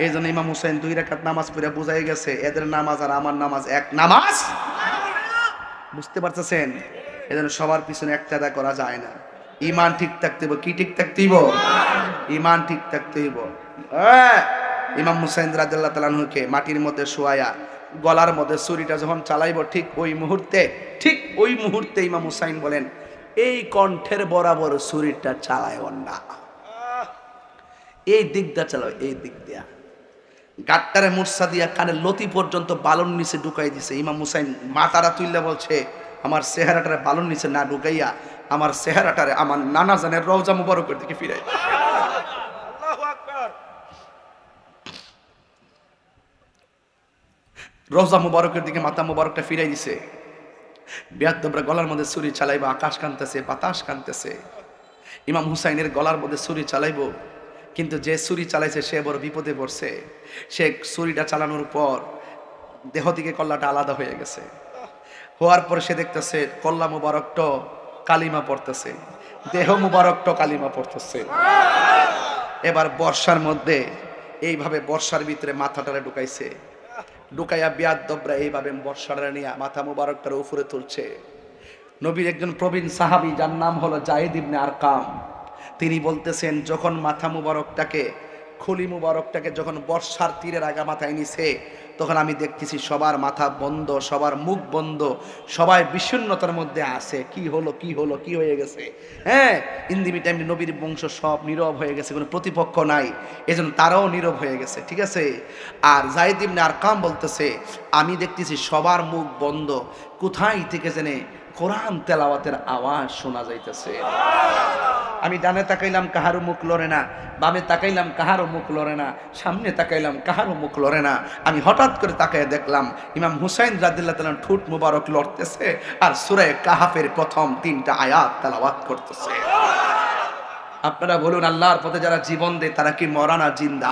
এই জন্য ইমাম হুসাইন 2 রাকাত নামাজ পড়ে বুঝাই গেছে, এদের নামাজ আর আমার নামাজ এক নামাজ। বুঝতে পারতেছেন? এই জন্য সবার পিছনে একতাদা করা যায় না। ইমান ঠিক থাকতে হইব। কি ঠিক থাকতে হইব? ইমান ঠিক থাকতে হইব। ইমাম হুসাইন রাদিয়াল্লাহু তাআলা আনহুকে মাটির মধ্যে শোয়ায়া গলার মধ্যে ছুরিটা যখন চালাইব, ঠিক ওই মুহূর্তে ইমাম হুসাইন বলেন, এই কণ্ঠের বরাবর ছুরিটা চালায়ও না, এই দিক দিয়া চালাও, এই দিক দিয়া। গাট্টারে মুরসা দিয়া কানের লতি পর্যন্ত বালুর নিচে ঢুকাই দিছে। ইমাম হুসাইন মাথাটা তুইলা বলছে, আমার চেহারাটারে বালুর নিচে না ঢুকাইয়া আমার চেহারাটারে আমার নানা জানের রওজা মুবারকের দিকে ফিরাই। আল্লাহু আকবার। রওজা মুবারকের দিকে মাথা মুবারকটা ফিরাই দিছে। বেয়াদবরা গলার মধ্যে ছুরি চালাইবো, আকাশ কানতেছে, বাতাস কানতেছে। ইমাম হুসাইনের গলার মধ্যে ছুরি চালাইবো, কিন্তু যে ছুরি চালাইছে সে বড় বিপদে পড়ছে। সে ছুরিটা চালানোর পর দেহ থেকে কল্লাটা আলাদা হয়ে গেছে। হওয়ার পর সে দেখতেছে কল্লা মুবারকটা কালিমা পড়তেছে, দেহ মুবারকটা কালিমা পড়তেছে। এবার বর্ষার মধ্যে এইভাবে বর্ষার ভিতরে মাথাটারে ঢুকাইছে, ঢুকাইয়া বেয়াদবরা এইভাবে বর্ষাটা নিয়ে মাথা মুবারকটার উপরে তুলছে। নবীর একজন প্রবীণ সাহাবী, যার নাম হলো জায়েদ ইবনে আরকাম, তিনি বলতেছেন, যখন মাথা মুবারকটাকে, খুলি মুবারকটাকে যখন বর্ষার তীরের আগা মাথায় নিছে, তখন আমি দেখতেছি সবার মাথা বন্ধ, সবার মুখ বন্ধ, সবাই বিষণ্ণতার মধ্যে আছে। কি হলো, কি হলো, কি হয়ে গেছে? হ্যাঁ, ইন্দিমি টাইমে নবীর বংশ সব নীরব হয়ে গেছে, কোনো প্রতিপক্ষ নাই, এজন্য তারাও নীরব হয়ে গেছে। ঠিক আছে? আর জায়েদ ইবনে আরকাম বলতেছে, আমি দেখতেছি সবার মুখ বন্ধ, কোথায় থেকে জেনে কোরআন তেলাওয়াতের আওয়াজ শোনা যাইতেছে। আমি ডানে তাকাইলাম, কাহারও মুখ লড়ে না, বামে তাকাইলাম, কাহারও মুখ লড়ে না, সামনে তাকাইলাম, কাহারও মুখ লড়ে না। আমি হঠাৎ করে তাকায় দেখলাম ইমাম হুসাইন রাদিয়াল্লাহু তাআলা ঠোঁট মুবারক লড়তেছে আর সূরা কাহাফের প্রথম 3টা আয়াত তেলাওয়াত করতেছে। আপনারা বলুন, আল্লাহর পথে যারা জীবন দেয় তারা কি মরা না জিন্দা?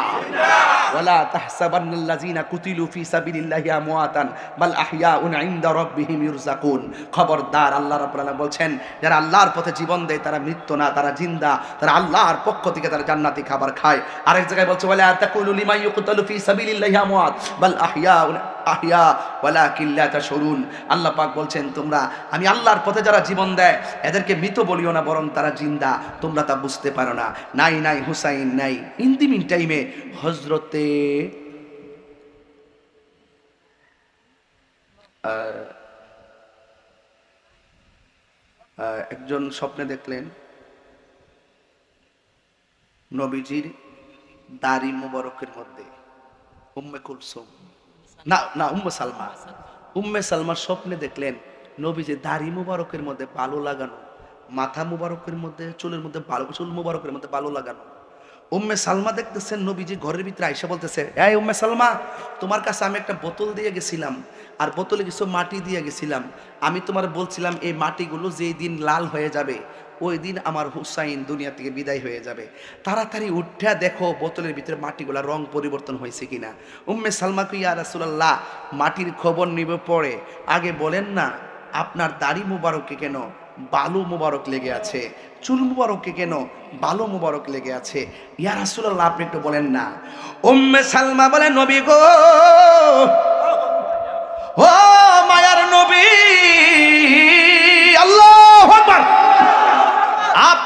ওয়ালা তাহসাবান্নাল্লাযিনা কুতিলু ফি সাবিলিল্লাহি আমওয়াতান বাল আহইয়াউন ইনদা রাব্বিহিম ইরযাকুন। খবরদার, আল্লাহ রাব্বুল আলামিন বলছেন, যারা আল্লাহর পথে জীবন দেয় তারা মৃত্যু না, তারা জিন্দা, তারা আল্লাহর পক্ষ থেকে তারা জান্নাতি খাবার খায়। আরেক জায়গায় বলছে, ওয়ালা তাকুলু লিমান ইউকতালু ফি সাবিলিল্লাহি আমওয়াত বাল আহইয়াউন আহিয়া ওয়ালাকিন লা তাশউরুন। আল্লাহ পাক বলছেন, তোমরা, আমি আল্লাহর পথে যারা জীবন দেয় এদেরকে মৃত বলিও না, বরং তারা জিন্দা, তোমরা তা বুঝতে পারো না। নাই নাই হুসাইন নাই। ইন দি মিন টাইমে হযরতে একজন স্বপ্নে দেখলেন নবীজির দাড়ি মুবারকের মধ্যে উম্মে কুলসুম, না উম্মে সালমা, উম্মে সালমার স্বপ্নে দেখলেন নবীজির দাড়ি মুবারকের মধ্যে বালু লাগানো, মাথা মুবারকের মধ্যে, চুলের মধ্যে বালু, চুল মুবারকের মধ্যে বালু লাগানো। উম্মে সালমা দেখতেছেন নবীজি ঘরের ভিতরে আয়েশা বলতেছে, এই উম্মে সালমা, তোমার কাছে আমি একটা বোতল দিয়ে গেছিলাম, আর বোতলে কিছু মাটি দিয়ে গেছিলাম। আমি তোমার বলছিলাম এই মাটিগুলো যেই দিন লাল হয়ে যাবে ওই দিন আমার হুসাইন দুনিয়া থেকে বিদায় হয়ে যাবে। তাড়াতাড়ি উঠা দেখো বোতলের ভিতরে মাটিগুলা রং পরিবর্তন হয়েছে কিনা। উম্মে সালমাকে, ইয়া রাসূলুল্লাহ, মাটির খবর নিবে পরে, আগে বলেন না আপনার দাড়ি মুবারকে কেন বালু মুবারক লেগে আছে, চুল মুবারকে কেন বালু মুবারক লেগে আছে? ইয়া রাসূলুল্লাহ, আপনি একটু বলেন না। উম্মে সালমা বলে, নবী গো, ও মায়ার নবী, আল্লাহু আকবার,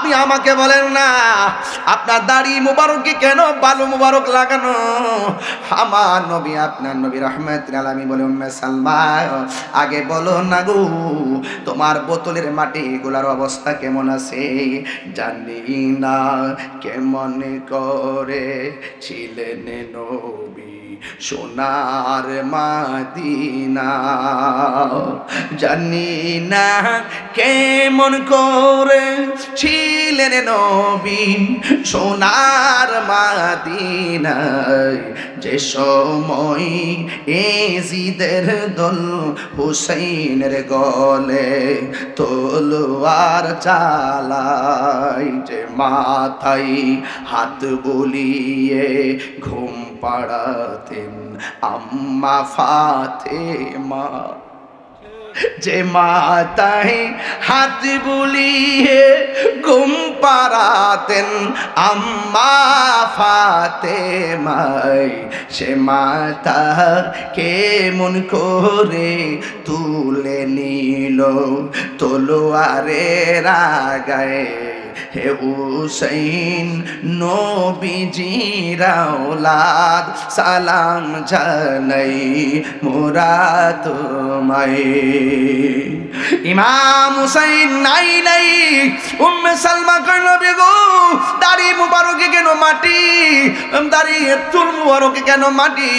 আপনি আমাকে বলেন না আপনার দাড়ি মুবারকে কেন বালু মুবারক লাগানো? আমার নবী আপনার নবী রাহমাতুল আলামিন বলে উম্মে সালমা আগে বলো না গো তোমার বোতলের মাটিগুলোর অবস্থা কেমন আছে? জানি না কেমন করে ছিলেন নবী সোনার মাদিনা, জানি না কেমন করে ছিলেন নবী সোনার মাদিনায়, যে সময় এজিদের দল হুসাইনের গলে তলোয়ার চালাই, যে মাথায় হাত বুলিয়ে ঘুম পাড়াতেন আম্মা ফাতেমা, যে মাথায় হাত বুলিয়ে ঘুম পাড়াতেন আম্মা ফাতেমায়, সে মাথা কেমন করে তুলে নিল তলোয়ারের আগায়। হে হুসাইন নবীজির আওলাদ সালাম জানাই মোরা তোমায়। ইমাম হুসাইন নাই নাই উম্মে সালমা কই নবী গো দাড়ি মুবারকে কেন মাটি, দাড়ি চুল মুবারকে কেন মাটি?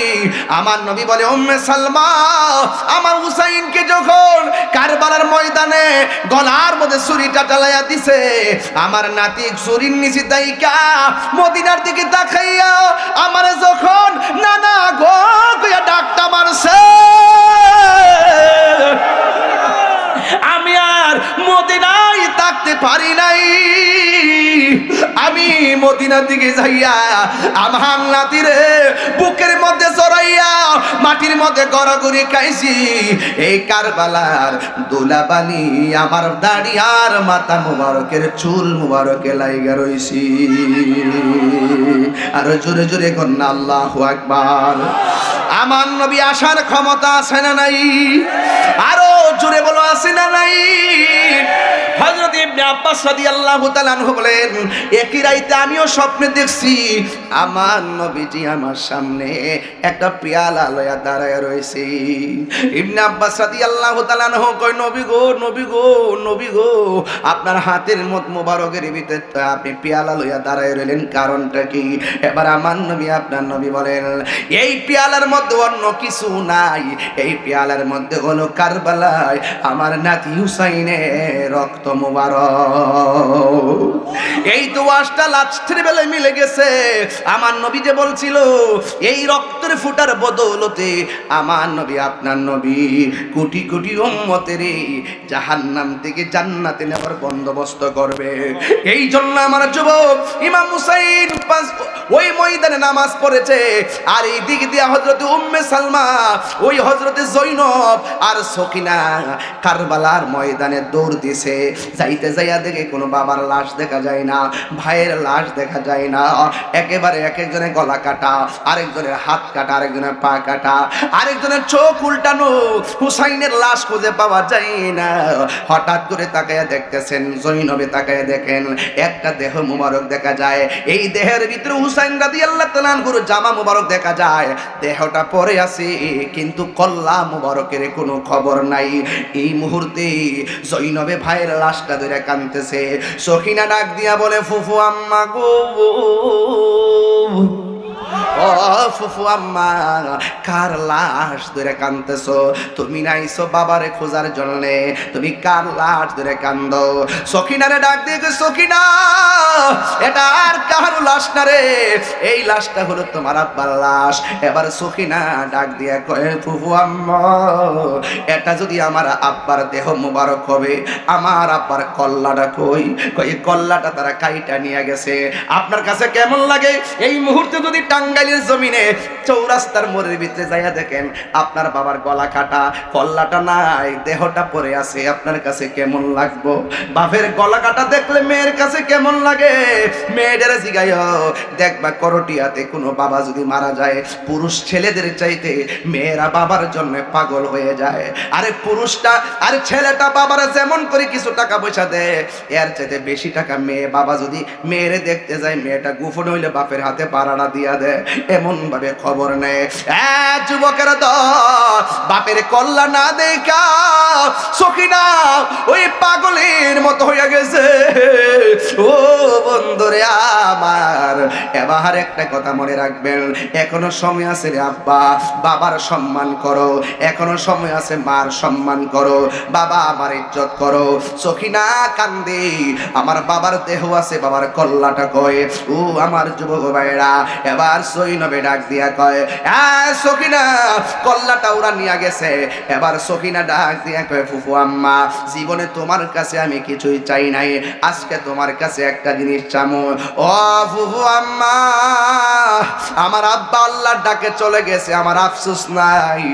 আমার নবী বলে উম্মে সালমা আমার হুসাইনকে যখন কারবালার ময়দানে গলার মধ্যে ছুরিটা চালাইয়া দিছে, আমার নাতি ছুরির নিচে দাইকা মদিনার দিকে তাকাইয়া আমার যখন নানা গো কইয়া ডাকটা মারছে, আমি আর মদিনায় থাকতে পারি নাই। আমি মদিনার দিকে যাইয়া আমার নাতিরে বুকের মধ্যে জড়াইয়া মাটির মধ্যে গড়াগড়ি খাইছি। এই কারবালার দুলাবালি আমার দাড়ি আর মাথা মুবারকের চুল মুবারকে লাইগা রইছি। আর জোরে জোরে কন্যা আল্লাহু আকবার। আমার নবী আসার ক্ষমতা আছে না নাই? আরো জোরে বলো আছে না নাই? হযরত ইবনে আব্বাস রাদিয়াল্লাহু তাআলা আনহু বলেন একই রাতে আমিও স্বপ্নে দেখছি আমার নবীজি আমার সামনে একটা পেয়ালা লয়া দাঁড়ায় রয়েছে। ইবনে আব্বাস রাদিয়াল্লাহু তাআলা আনহু কয় নবী গো নবী গো নবী গো আপনার হাতের মত মোবারকের ভিতরে আপনি পেয়ালা লয়া দাঁড়ায় রইলেন, কারণটা কি? এবার আমার নবী আপনার নবী বলেন এই পেয়ালার মধ্যে অন্য কিছু নাই, এই পেয়ালার মধ্যে হলো কারবালায় আমার নাতি হুসাইনের রক্ত মুবারক। এই তো ওয়াজটা লাস্টের বেলায় মিলে গেছে। আমার নবী যে বলছিল এই রক্তের ফুটার বদৌলতে আমার নবী আপনার নবী কোটি কোটি উম্মতের জাহান্নাম থেকে জান্নাতে নেওয়ার বন্দোবস্ত করবে। এই জন্য আমার যুবক ইমাম হুসাইন ওই ময়দানে নামাজ পড়েছে, আর এই দিক দিয়ে হযরত উম্মে সালমা ওই হযরত জৈনব আর সকিনা কারবালার ময়দানে দৌড় দিছে। যাইতে যাইয়া দেখে কোনো বাবার লাশ দেখা যায় না, ভাইয়ের লাশ দেখা যায় না, একেবারে এক একজনের গলা কাটা, আরেকজনের হাত কাটা, আরেকজনের পা কাটা, আরেকজনের চোখ উল্টানো, হুসাইনের লাশ খুঁজে পাওয়া যায় না। হঠাৎ করে তাকায়া দেখতেছেন জৈনবে তাকায়া দেখেন একটা দেহ মুবারক দেখা যায়। এই দেহের ভিতরে হুসাইন রাদিয়াল্লাহু তাআলা আনহুর জামা মুবারক দেখা যায়, দেহটা পড়ে আছে কিন্তু কল্লা মুবারকের কোনো খবর নাই। এই মুহূর্তে জৈনবে ভাইয়ের লাশটা ধরে কাঁদতেছে। সখিনা ডাক দিয়া বলে ফুফু আম্মা গো, ও ফুফু আম্মা কার লাশ ধরে কাঁদতেছো? তুমি নাইছো বাবারে খোঁজার জন্য, তুমি কার লাশ ধরে কান্দো? সখিনারে ডাক দিয়ে সখিনা এটা আর কার লাশ না রে, এই লাশটা হলো তোমার আব্বার লাশ। এবার সখিনা ডাক দিয়ে কয়ে ফুফু আম্মা এটা যদি আমার আব্বার দেহ মুবারক হবে, আমার আব্বার কল্লাটা কই? কই কল্লাটা তারা কাইটা নিয়ে গেছে। আপনার কাছে কেমন লাগে এই মুহূর্তে যদি টাঙ্গাইলের জমিনে চৌরাস্তার মোড়ের ভিতরে যাইয়া দেখেন আপনার বাবার গলা কাটা, কল্লাটা নাই, দেহটা পড়ে আছে, আপনার কাছে কেমন লাগবো? বাপের গলা কাটা দেখলে মেয়ের কাছে কেমন লাগে? মেয়েদের জিগাইও দেখবা করটিয়াতে কোনো বাবা যদি মারা যায়, পুরুষ ছেলেদের চাইতে মেয়েরা বাবার জন্য পাগল হয়ে যায়। আরে পুরুষটা আরে ছেলেটা বাবার যেমন করে কিছু টাকা পয়সা দেয়, এর চাইতে বেশি টাকা মেয়ে বাবা যদি মেয়েরে দেখতে যায়, মেয়েটা গোপন হইলে বাপের হাতে পাড়াটা দিয়া দেয়, এমন ভাবে খবর নেয়। যুবকের দল বাপের কল্লা না দেখা সখিনা ওই পাগলের মতো হইয়া গেছে। ও বন্ধুরে আমার, এবার একটা কথা মনে রাখবেন, এখনো সময় আছে রে আব্বা, বাবার সম্মান করো, এখনো সময় আছে মার সম্মান করো, বাবা আমার ইজ্জত করো। সখিনা কান্দে, আমার বাবার দেহ আছে, বাবার কল্লাটা কয়। ও আমার যুবক ভাইরা, এবার সৈনবে ডাক দিয়া কয়, সখিনা কল্লাটা ওরা নিয়ে গেছে। এবার সখিনা ডাক দিয়া কয়, ফুফু আম্মা, জীবনে তোমার কাছে আমি কিছুই চাই নাই, আজকে তোমার কাছে একটা জিনিস চামো। ও ফুফু আম্মা, আমার আব্বা আল্লাহর ডাকে চলে গেছে, আমার আফসোস নাই,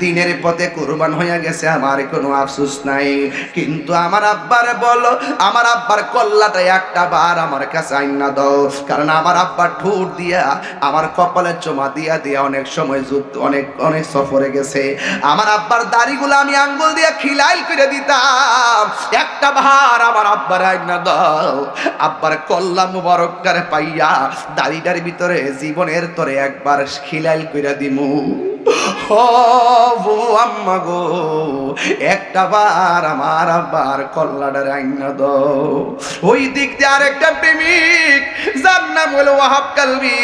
দিনের পথে কুরবান হইয়া গেছে, আমার কোনো আফসোস নাই, কিন্তু আমার আব্বারে বলো, আমার আব্বার কল্লাটা একটা বার আমার কাছে আইনা দাও, কারণ আমার আব্বার ঠোঁট দিয়া আমার কপালের চোমা দিয়া দিয়া অনেক সময় যুদ্ধ অনেক অনেক সফরে গেছে, আমার আব্বার দাড়িগুলো আমি আঙ্গুল দিয়া খিলাইল করে দিতাম, একটা বার আমার আব্বার আইনা দাও। আব্বার কল্লা মুবারকটারে পাইয়া দাড়িটার ভিতরে জীবনের তরে একবার খিলাইল করে দিমু। ও আম্মা গো, একটা বার আমার আব্বার কল্লাটার আইনা দাও। ওই দিক দিয়ে আরেকটা প্রেমিক, যার নাম হলো ওয়াহাব কালবি,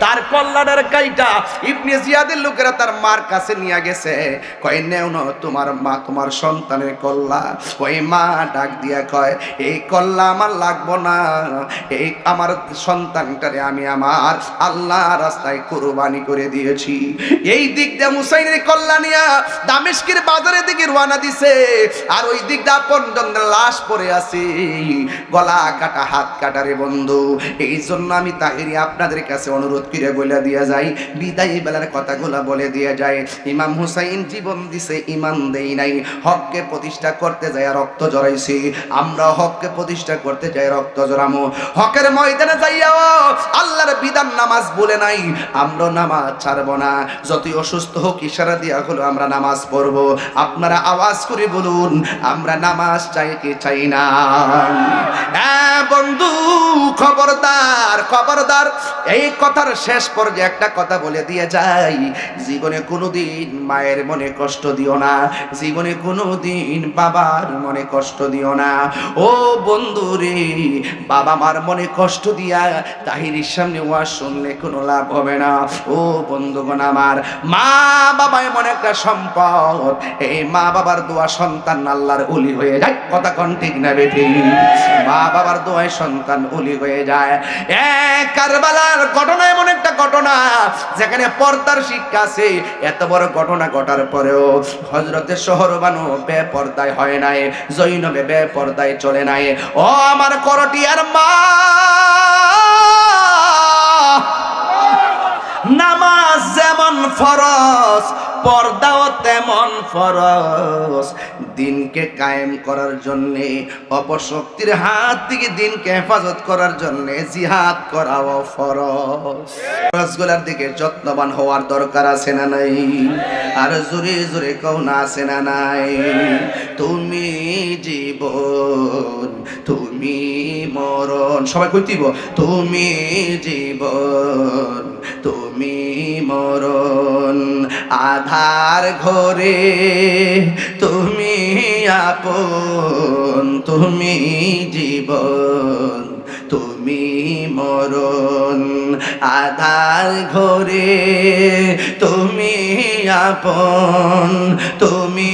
তার কল্লাটার কাইটা ইবনে জিয়াদের লোকেরা তার মার কাছে নিয়ে গেছে, কয় নেও না তোমার মা, তোমার সন্তানের কল্লা। ওই মা ডাক দিয়া কয়, এই কল্লা আমার লাগবো না, এই আমার সন্তানটারে আমি আমার আল্লাহ রাস্তায় কুরবানি করে দিয়েছি। এই দিক দিয়ে মুসাইনের কল্লা নিয়া দামেস্কের বাজারের দিকে রওনা দিছে, আর ওই দিক দিয়ে আপনজনদের লাশ পড়ে আছে, গলা কাটা হাত কাটা রে বন্ধু। এই জন্য আমি তাহিরি আপনাদের কাছে অনুরোধ করে বলে দিয়া যাই, বিদায়ী বেলার কথাগুলো বলে দিয়ে যায়, ইমাম হুসাইন জীবন দিছে, ইমান দেই নাই, হককে প্রতিষ্ঠা করতে যায় রক্ত জড়াইছি, আমরা হককে প্রতিষ্ঠা করতে যাই রক্ত জড়ামো, হকের ময়দানে যাইয়াও আল্লাহর বিধান নামাজ বলে নাই, আমরা নামাজ ছাড়বো না, যতই অসুস্থ হোক ইশারা দিয়া হলো আমরা নামাজ পড়বো। আপনারা আওয়াজ করে বলুন, আমরা নামাজ চাই কি চাই না? বন্ধু খবরদার খবরদার, এই কথার শেষ পর্যায়ে একটা কথা বলে দিয়ে যাই, জীবনে কোনোদিন মায়ের মনে কষ্ট দিও না, জীবনে কোনোদিন বাবার মনে কষ্ট দিও না। ও বন্ধু রে, বাবা মার মনে কষ্ট দিয়া তাহিরির সামনে ওয়াজ শুনলে কোনো লাভ হবে না। ও বন্ধুগণ আমার, মা বাবা এমন একটা সম্পদ, এই মা বাবার দোয়া সন্তান আল্লাহর ওলি হয়ে যায়। কথা কোন ঠিক না বেটি? মা বাবার দোয়ায় সন্তান ওলি হয়ে যায়। কারবালার ঘটনা এমন একটা ঘটনা যেখানে পর্দার শিক্ষা আছে, এত বড় ঘটনা ঘটার পরেও হযরতে শহরবানু বেপর্দায় হয় নাই, জৈনবে বেপর্দায় চলে নাই। ও আমার করটিয়ার মা, নামাজ যেমন ফরজ, পর্দাও তেমন ফরজ। দিনকে কায়েম করার জন্যে, অপশক্তির হাত থেকে দিনকে হেফাজত করার জন্যে জিহাদ করাও ফরজ। ফরজগুলোর দিকে যত্নবান হওয়ার দরকার আছে না নাই? আর জোরে জোরে কও না, আছে না নাই? তুমি জীবন, তুমি মরণ, সবাই কইতিব, তুমি জীবন, তুমি মরণ, আধার ঘরে তুমি আপন, তুমি জীবন, তুমি মরণ, আধার ঘরে তুমি আপন, তুমি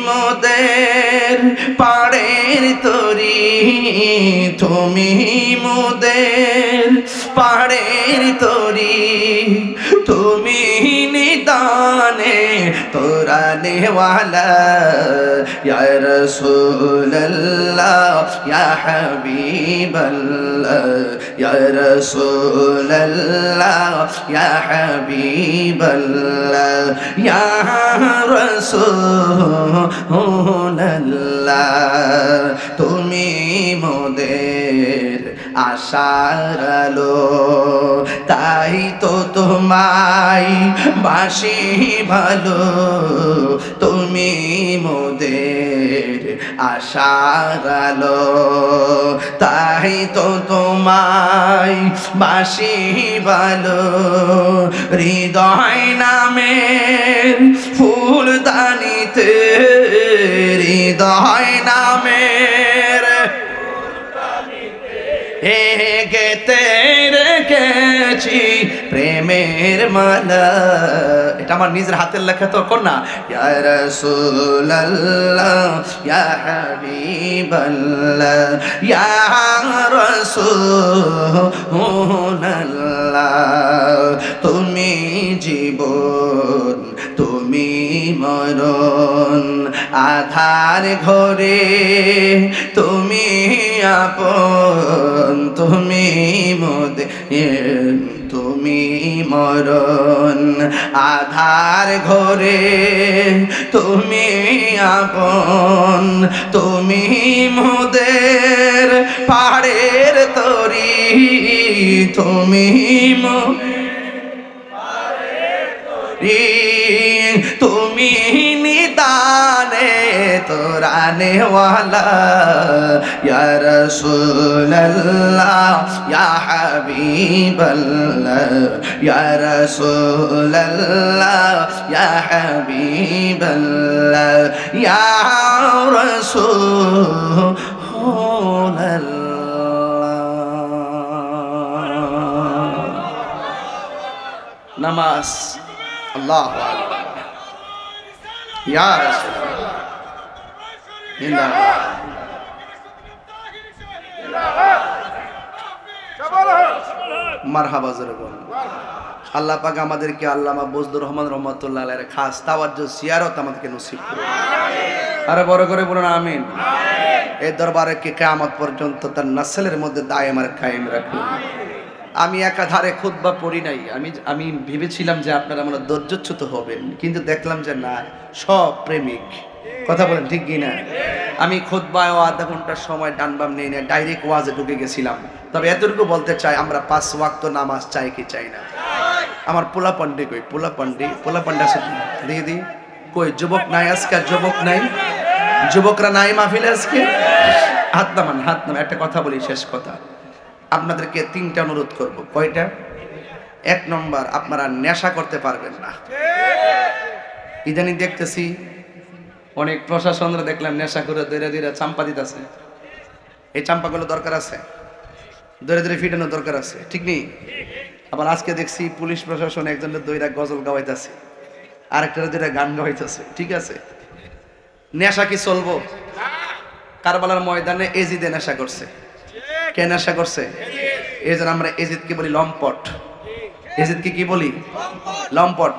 মোদের পাড়ের তরি, তুমি মোদের পাড়ের তরি, তুমি दाने तोराने वाला या रसूल अल्लाह या हबीब अल्लाह या रसूल अल्लाह या हबीब अल्लाह या रसूल अल्लाह তুমি মোদের আশার আলো তাই তো তোমায় বাসি ভালো তুমি মোদের আশার আলো তাই তো তোমায় বাসি ভালো হৃদয় নামের ফুলদানিতে হৃদয় নামের গেতে রেখেছি প্রেমের মালা এটা আমার নিজের হাতের লেখা তো কোন না ইয়া রাসূলুল্লাহ ইয়া হাবিবাল্লাহ ইয়া রাসূলুল্লাহ তুমি জীবন তুমি মরণ আধার ঘরে তুমি আপন তুমি মোদের তুমি মরণ আধার ঘরে তুমি আপন তুমি মোদের পাহাড়ের তরি তুমি তুমি নিদানে তোরানে ওয়ালা ইয়া রাসূলুল্লাহ ইয়া হাবিবাল্লাহ ইয়া রাসূলুল্লাহ ইয়া হাবিবাল্লাহ ইয়া রাসূলুল্লাহ নামাজ আল্লাহু আকবার ইয়া রাসূলুল্লাহ জিন্দাবাদ মারহাবা জোরে বলুন আল্লাহ পাক আমাদেরকে আল্লামা বজলুর রহমান রহমাতুল্লাহ আলাইহির খাস তাওয়াজ্জুহ জিয়ারত আমাদেরকে নসিব করুন আরে বড় করে বলুন আমিন এই দরবারে কি কিয়ামত পর্যন্ত তার নসলের মধ্যে দায়েম আর কায়েম রাখুন আমি একাধারে খুতবা পড়ি নাই আমি ভেবেছিলাম যে আপনারা মনে ধৈর্যচ্যুত হবেন কিন্তু দেখলাম যে না সব প্রেমিক কথা বলেন ঠিক কি না আমি খুতবায় আধা ঘন্টার সময় ডান বাম নেই না ডাইরেক্ট ওয়াজে ঢুকে গেছিলাম তবে এতটুকু বলতে চাই আমরা 5 ওয়াক্ত নামাজ চাই কি চাই না আমার পোলা পান্ডি কই পোলা পান্ডা আছে দিয়ে দি কই যুবক নাই আজকে যুবক নাই যুবকরা নাই মাহফিলে আজকে হাত নামান একটা কথা বলি শেষ কথা আপনাদেরকে 3টা অনুরোধ করব কয়টা 1 নম্বর আপনারা নেশা করতে পারবেন না ইদানিং দেখতেছি অনেক প্রশাসনরা দেখলাম নেশা করে ধীরে ধীরে চাম্পা দিতেছে এই চাম্পাগুলো দরকার আছে ধীরে ধীরে ফিটানো দরকার আছে ঠিক নেই আবার আজকে দেখছি পুলিশ প্রশাসন একজনের দইরা গজল গাওয়াইতেছে আরেকটার দইরা গান গাওয়াইতেছে ঠিক আছে নেশা কি চলবো কারবালার ময়দানে এজিদে নেশা করছে কে নেশা করছে এই জন্য আমরা এজিদকে বলি লম্পট এজিদকে কি বলি লম্পট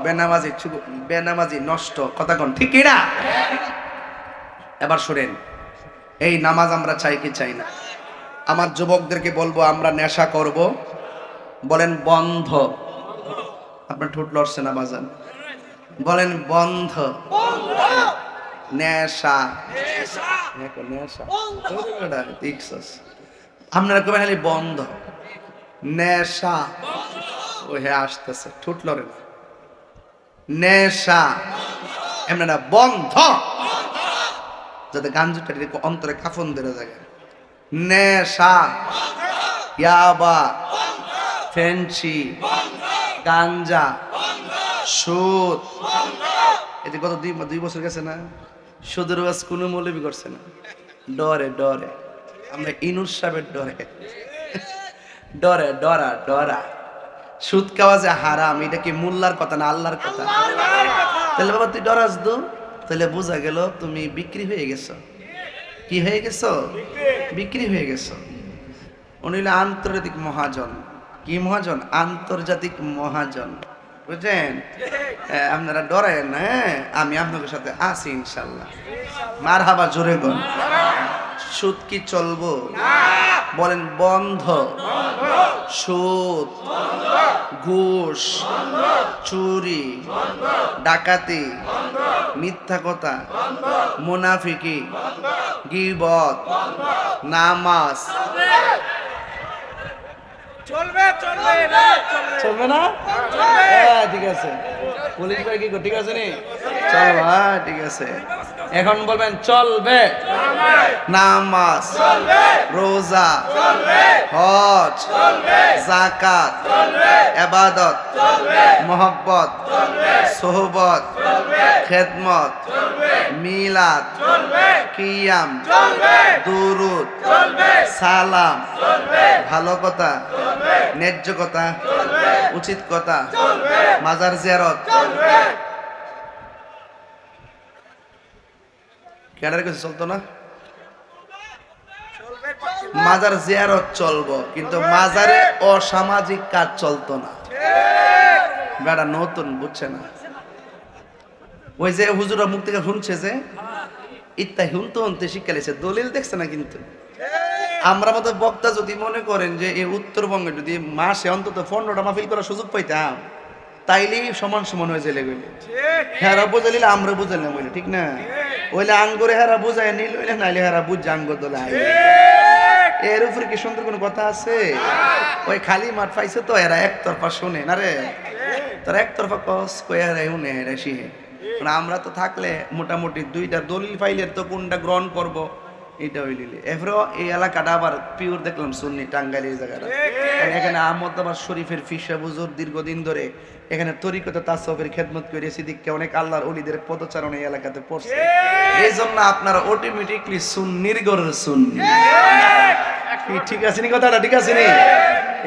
বেনামাজি নষ্ট কথা কোন ঠিক কি না এবার শুনেন এই নামাজ আমরা চাই কি চাই না আমার যুবকদেরকে বলবো আমরা নেশা করব বলেন বন্ধ আপনার ঠোঁট লড়ছে না বাজান বলেন বন্ধ নেশা আপনারা কবে খালি বন্ধ নেশা ও হে আসতেছে ঠোঁট লড়ে না নেশা এমনি না বন্ধ যাতে গাঞ্জুটা অন্তরে কাফন ধরে থাকে নেশা ইয়াবা ফেন্সি গাঞ্জা সুদ এতে গত 2 বছর গেছে না সুদের ওয়াজ কোনো মৌলবি করছে না ডরে আমরা ইনুস সাহেবের ডরা সুদ খাওয়া যে হারাম এটা কি মোল্লার কথা না আল্লাহর কথা তাহলে বাবা তুই ডরাস দু তাহলে বোঝা গেল তুমি বিক্রি হয়ে গেছো কি হয়ে গেছো বিক্রি হয়ে গেছো উনি হলো আন্তর্জাতিক মহাজন কি মহাজন আন্তর্জাতিক মহাজন বুঝছেন? আপনারা ডরায়েন না, হ্যাঁ আমি আপনাদের সাথে আছি ইনশাল্লাহ। মারহাবা, জোরে বল। সুদ কি চলবো? বলেন বন্ধ। সুদ, ঘুষ, চুরি, ডাকাতি, মিথ্যা কথা, মুনাফিকি, গীবত, নামাজ চলবে না? হ্যাঁ ঠিক আছে। পুলিশ ভাই কি ঠিক আছে নি? চল ভাই ঠিক আছে। এখন বলবেন চলবে। নামাজ, রোজা, হজ, যাকাত, ইবাদত, মোহব্বত, সোহবত, খেদমত, মিলাদ, কিয়াম, দুরুদ, সালাম, ভালো কথা, ন্যায্য কথা, উচিত কথা, মাজার জিয়ারত, কেডার কাছে চলতো না? মাজার জিয়ারত চলবো, কিন্তু মাজারে অসামাজিক কাজ চলতো না। বেটা নতুন বুঝছে না। ওই যে হুজুরা মুখ থেকে শুনছে যে ইত্যা হুনতে হুনতে শিক্ষা লেছে, দলিল দেখছে না। কিন্তু আমরা মতো বক্তা যদি মনে করেন যে এই উত্তরবঙ্গে যদি মাসে অন্তত 15টা মাহফিল করার সুযোগ পাইতাম, তাইলেই সমান সমান হয়ে যেলে গেলে হেরা বুঝালিলে আমরা বুঝাইলাম বলে, ঠিক না? ওইলে আঙ্গুরে হেরা বুঝায় নিল, ওইলে নাইলে হেরা বুঝ আঙ্গ দোলা। এর উপরে কি সুন্দর কোনো কথা আছে? ওই খালি মাঠ পাইছে তো এরা একতরফা শোনে না রে, তোর একতরফা কস কয়ে হেরা শুনে হেরা শিহে। আমরা তো থাকলে মোটামুটি 2টা দলিল পাইলে তো কোনটা গ্রহণ করব এটা হইলিলে। এরপরে এই এলাকাটা আবার পিওর দেখলাম সুন্নি, টাঙ্গাইল এই জায়গাটা। এখানে আহমদাবাদ শরীফের ফিসা বুজুর দীর্ঘদিন ধরে এখানে তরিকত তাসাউফের খেদমত করে সিদ্দিককে অনেক আল্লাহর ওলিদের পদচারণ এই এলাকাতে পড়ছে। এই জন্য আপনারা অটোমেটিকলি সুন্নির গরের সুন্নি। ঠিক আছে নি কথাটা? ঠিক আছে নি?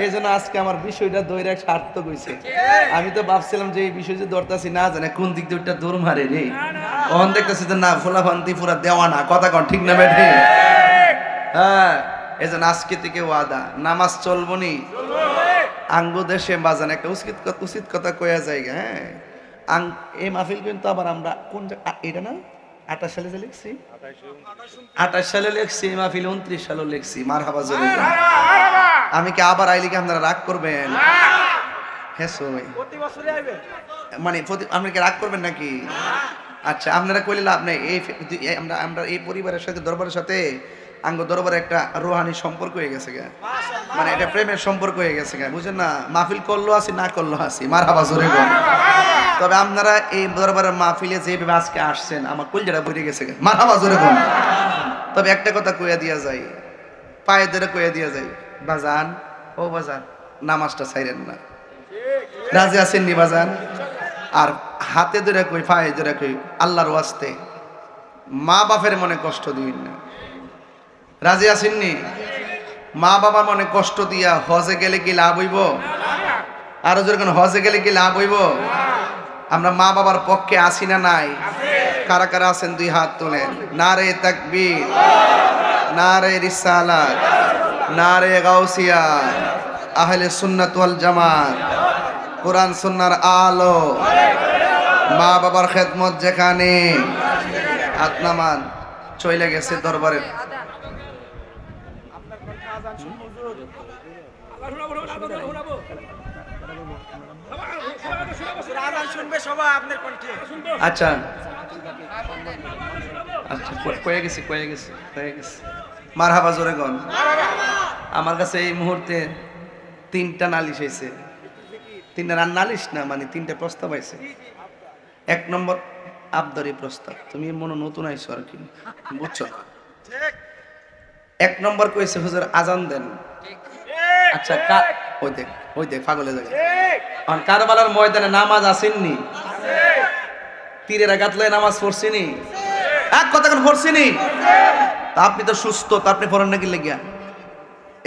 এই জন্য আজকে আমার বিষয়টা দৈরা সার্থক হয়েছে। আমি তো ভাবছিলাম যে এই বিষয় যে ধরতেছি না জানে কোন দিক দিয়ে ওইটা দৌড় মারে রে, তখন দেখতেছি যে না ফোলাফান্তি পুরা দেওয়া না কথা কন, ঠিক না বেঠে? হ্যাঁ, এই জন্য আজকে থেকে ওয়াদা, নামাজ চলবো নি আঙ্গু দেশে বাজান একটা উচিত কথা কয়া যায়। হ্যাঁ, এই মাহফিল কিন্তু আবার আমরা কোন এটা না 28 সালে যে লিখছি, 28 সালে লিখছি এই মাহফিল, 29 সালে লিখছি। মারহাবা জোরে। আমি কি আবার আইলে কি আপনারা রাগ করবেন? হ্যাঁ সই প্রতি বছরই আইবে মানে আপনি কি রাগ করবেন নাকি? আচ্ছা, আপনারা কইলে লাভ নাই। এই আমরা এই পরিবারের সাথে দরবারের সাথে আঙ্গ দরবারে একটা রোহানি সম্পর্ক হয়ে গেছে গা, মানে এটা প্রেমের সম্পর্ক হয়ে গেছে গা, বুঝেন না? মাহফিল করলো আসি না করলো আসি। মারহাবা জোরে বল। তবে আপনারা এই দরবারের মাহফিলে যেভাবে আজকে আসছেন আমার কলজাটা ভরে গেছে গা। মারহাবা জোরে বল। তবে একটা কথা কইয়া দিয়া যায়, পায়ে ধরে কইয়া দিয়া যায়, বাজান ও বাজান নামাজটা ছাইরেন না। রাজি আছেন নি বাজান? আর হাতে ধরে কই, পায়ে ধরে কই, আল্লাহর ওয়াস্তে মা বাপের মনে কষ্ট দিন না। রাজি আছেন নি? মা বাবা মনে কষ্ট দিয়া হজে গেলে কি লাভ হইব? আরো যখন হজে গেলে কি লাভ হইব? আমরা মা বাবার পক্ষে আসি না নাই? কারা কারা আছেন 2 হাত তোলেন। নারে তাকবীর, নারে রিসালাত, নারে গাউসিয়া, আহলে সুন্নাত ওয়াল জামাত, কোরআন সুন্নাহর আলো, মা বাবার খেদমত যেখানে। হাত নামান। চলে গেছে দরবারে। আচ্ছা আচ্ছা, কয়ে গেছি। মারহাবা জোরে গন। আমার কাছে এই মুহূর্তে 3টা নালিশ হয়েছে। 3টা নালিশ না, মানে 3টা প্রস্তাব আইছে। 1 নম্বর আবদারি প্রস্তাব। তুমি মনে নতুন আইছো আর কি, বুঝছো? 1 নম্বর কইছে হুজুর আজান দেন। আচ্ছা, ওই দেখ পাগলে জায়গা। কারবালার ময়দানে নামাজ আসেননি? তীরের আঘাত লয়ে নামাজ পড়ছিনি? এক কথা কোন পড়ছিনি? আপনি তো সুস্থ, তা আপনি পড়েন নাকি লেগিয়া?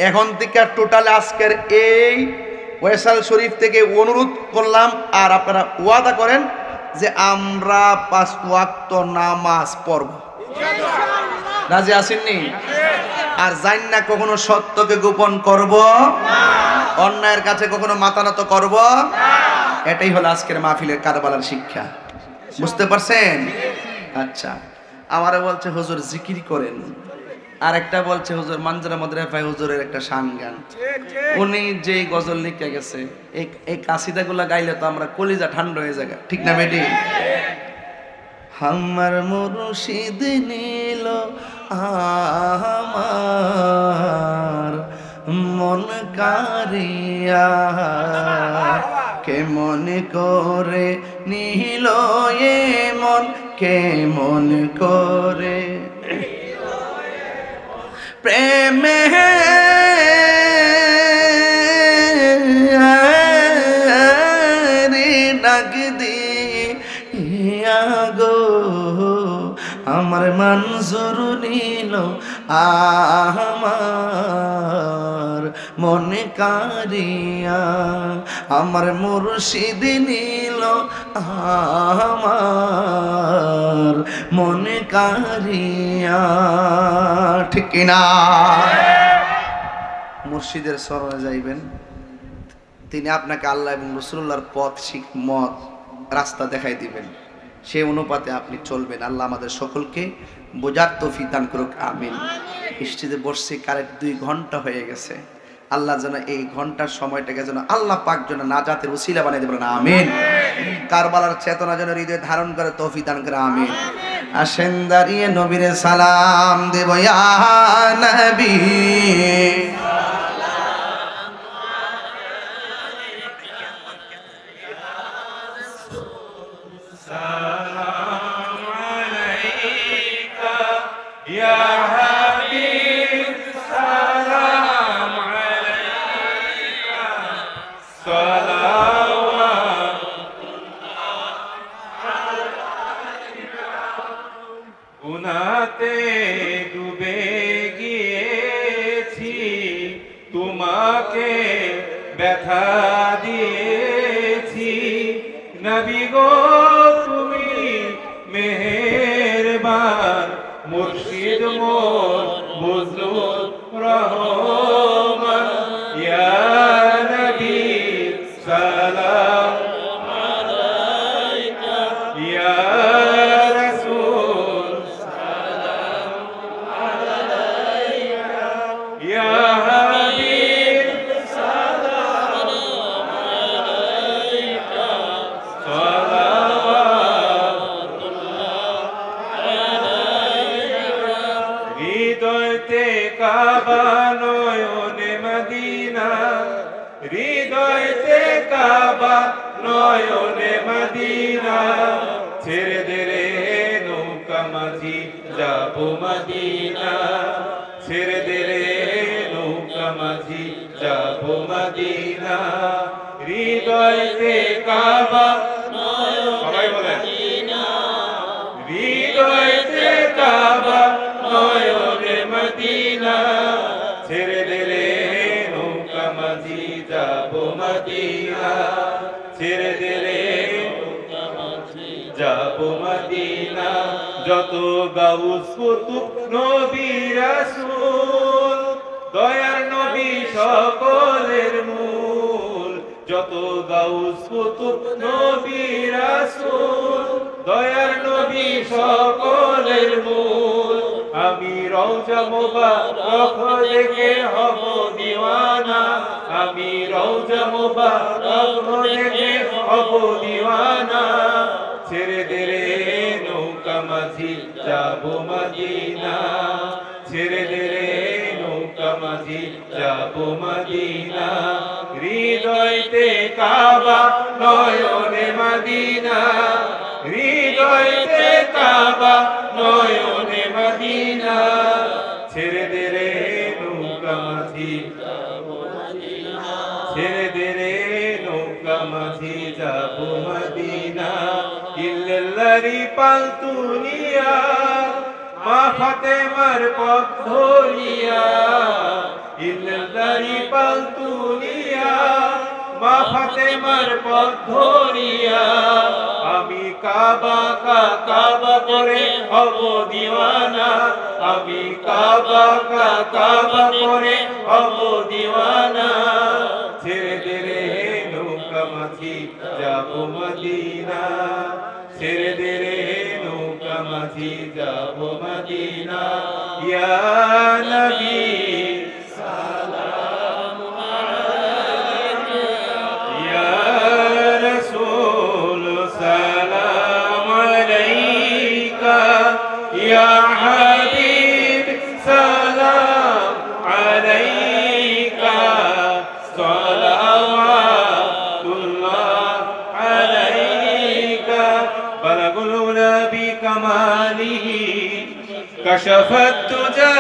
এখন থেকে টোটাল আজকের এই ওয়েসাল শরীফ থেকে অনুরোধ করলাম, আর আপনারা ওয়াদা করেন যে আমরা 5 ওয়াক্ত নামাজ পড়ব। রাজি আসেননি? আর জান না কখনো সত্যকে গোপন করব, অন্যায়ের কাছে কখনো মাথা নত করব। এটাই হলো আজকের মাহফিলের কারবালার শিক্ষা। বুঝতে পারছেন? আচ্ছা, আমারও বলছে হুজুর জিকির করেন, আর একটা বলছে হুজুর মানজারা মাদ্রাফায় হুজুরের একটা শান গান। উনি যে গজল লিখে গেছে, এই কাসিদাগুলা গাইলে তো আমরা কলিজা ঠান্ডা হয়ে যায়, ঠিক না বেটি? আমার মুর্শিদ নীল আমার মন কারিয়া, কেমন করে নীল এ মন, কেমন করে প্রেমে ডাক দিয়া গো আমার মনজুর নীল আমার মনে কারিয়া, আমার মুর্শিদ নীল আমার মনে কারিয়া, ঠিক না? মুর্শিদের শরণে যাইবেন, তিনি আপনাকে আল্লাহ এবং রাসূলুল্লাহর পথ মত রাস্তা দেখাই দিবেন, সেই অনুপাতে আপনি চলবেন। আল্লাহ আমাদের সকলকে বোঝার তৌফিক দান করুক, আমিন। স্টেজে বসছে কারেক্ট 2 ঘন্টা হয়ে গেছে। আল্লাহ যেন এই ঘন্টার সময়টাকে যেন আল্লাহ পাক যেন নাজাতের উসিলা বানিয়ে দেবেন, আমিন। কারবালার চেতনা যেন হৃদয়ে ধারণ করে তৌফিক দান করে, আমিন। আসেন দাঁড়িয়ে নবীরে সালাম দেব, ইয়া নবী গুনাতে ডুবে গিয়েছি, তোমাকে ব্যথা দিয়েছি, নবী গো তুমি মেহেরবান, মুর্শিদ মোর বুজুর্গ রহমান, ইয়া নবী সালাম আলাইকা, ইয়া হৃদয়তে কাবা নয়নে মদিনা, হৃদয়তে কাবা নয়নে মদিনা, ছেড়ে দে রে নৌকা মাঝি যাব মদিনা, ছেড়ে দে রে নৌকা মাঝি যাব মদিনা, হৃদয়তে কাবা সবাই বলেন, হৃদয়তে কাবা নয়নে মদিনা, ছেড়ে দে রে নৌকা মাঝি যাব মদিনা, ছেড়ে দে রে নৌকা মাঝি যাব মদিনা, যত গাউস কুতুব নবী রাসূল, দয়ার নবী সকলের মূল, যত গাউস কুতুব নবী রাসূল, দয়ার নবী সকলের মূল, আমি রওজা মুবারক দেখে হব দিওয়ানা, আমি রওজা মুবারক দেখে হব দিওয়ানা, ছেড়ে দে রে নৌকা মাঝি যাব মদিনা, ছেড়ে দে রে নৌকা মাঝি যাব মদিনা, হৃদয়তে কাবা নয়নে মদিনা, হৃদয়তে কাবা নয়নে মদিনা, ছেড়ে দে রে নৌকা মাঝি যাব মদিনা, ছেড়ে দে রে নৌকা মাঝি যাব মদিনা, ইল্লাল্লাহি পালতুনিয়া মা ফাতেমার পথ ধরিয়া, ইল্লাল্লাহি পালতুনিয়া মা ফাতেমার পথ ধরিয়া, আমি কাবা কাবা করে হব দিওয়ানা, আমি কাবা কাবা করে হব দিওয়ানা, ছেড়ে দে রে নৌকা মাঝি যাব মদিনা ছেড়ে দে রে নৌকা মাঝি যাব মদিনা ইয়া নবী সালাম আলাইকা ইয়া রাসূল সালাম আলাইকা ইয়া হাবিব সালাম আলাইকা সালাওয়াতুল্লাহ আলাইকা বালাগুল উলা বিকামালিহি কাশাফাত তুজা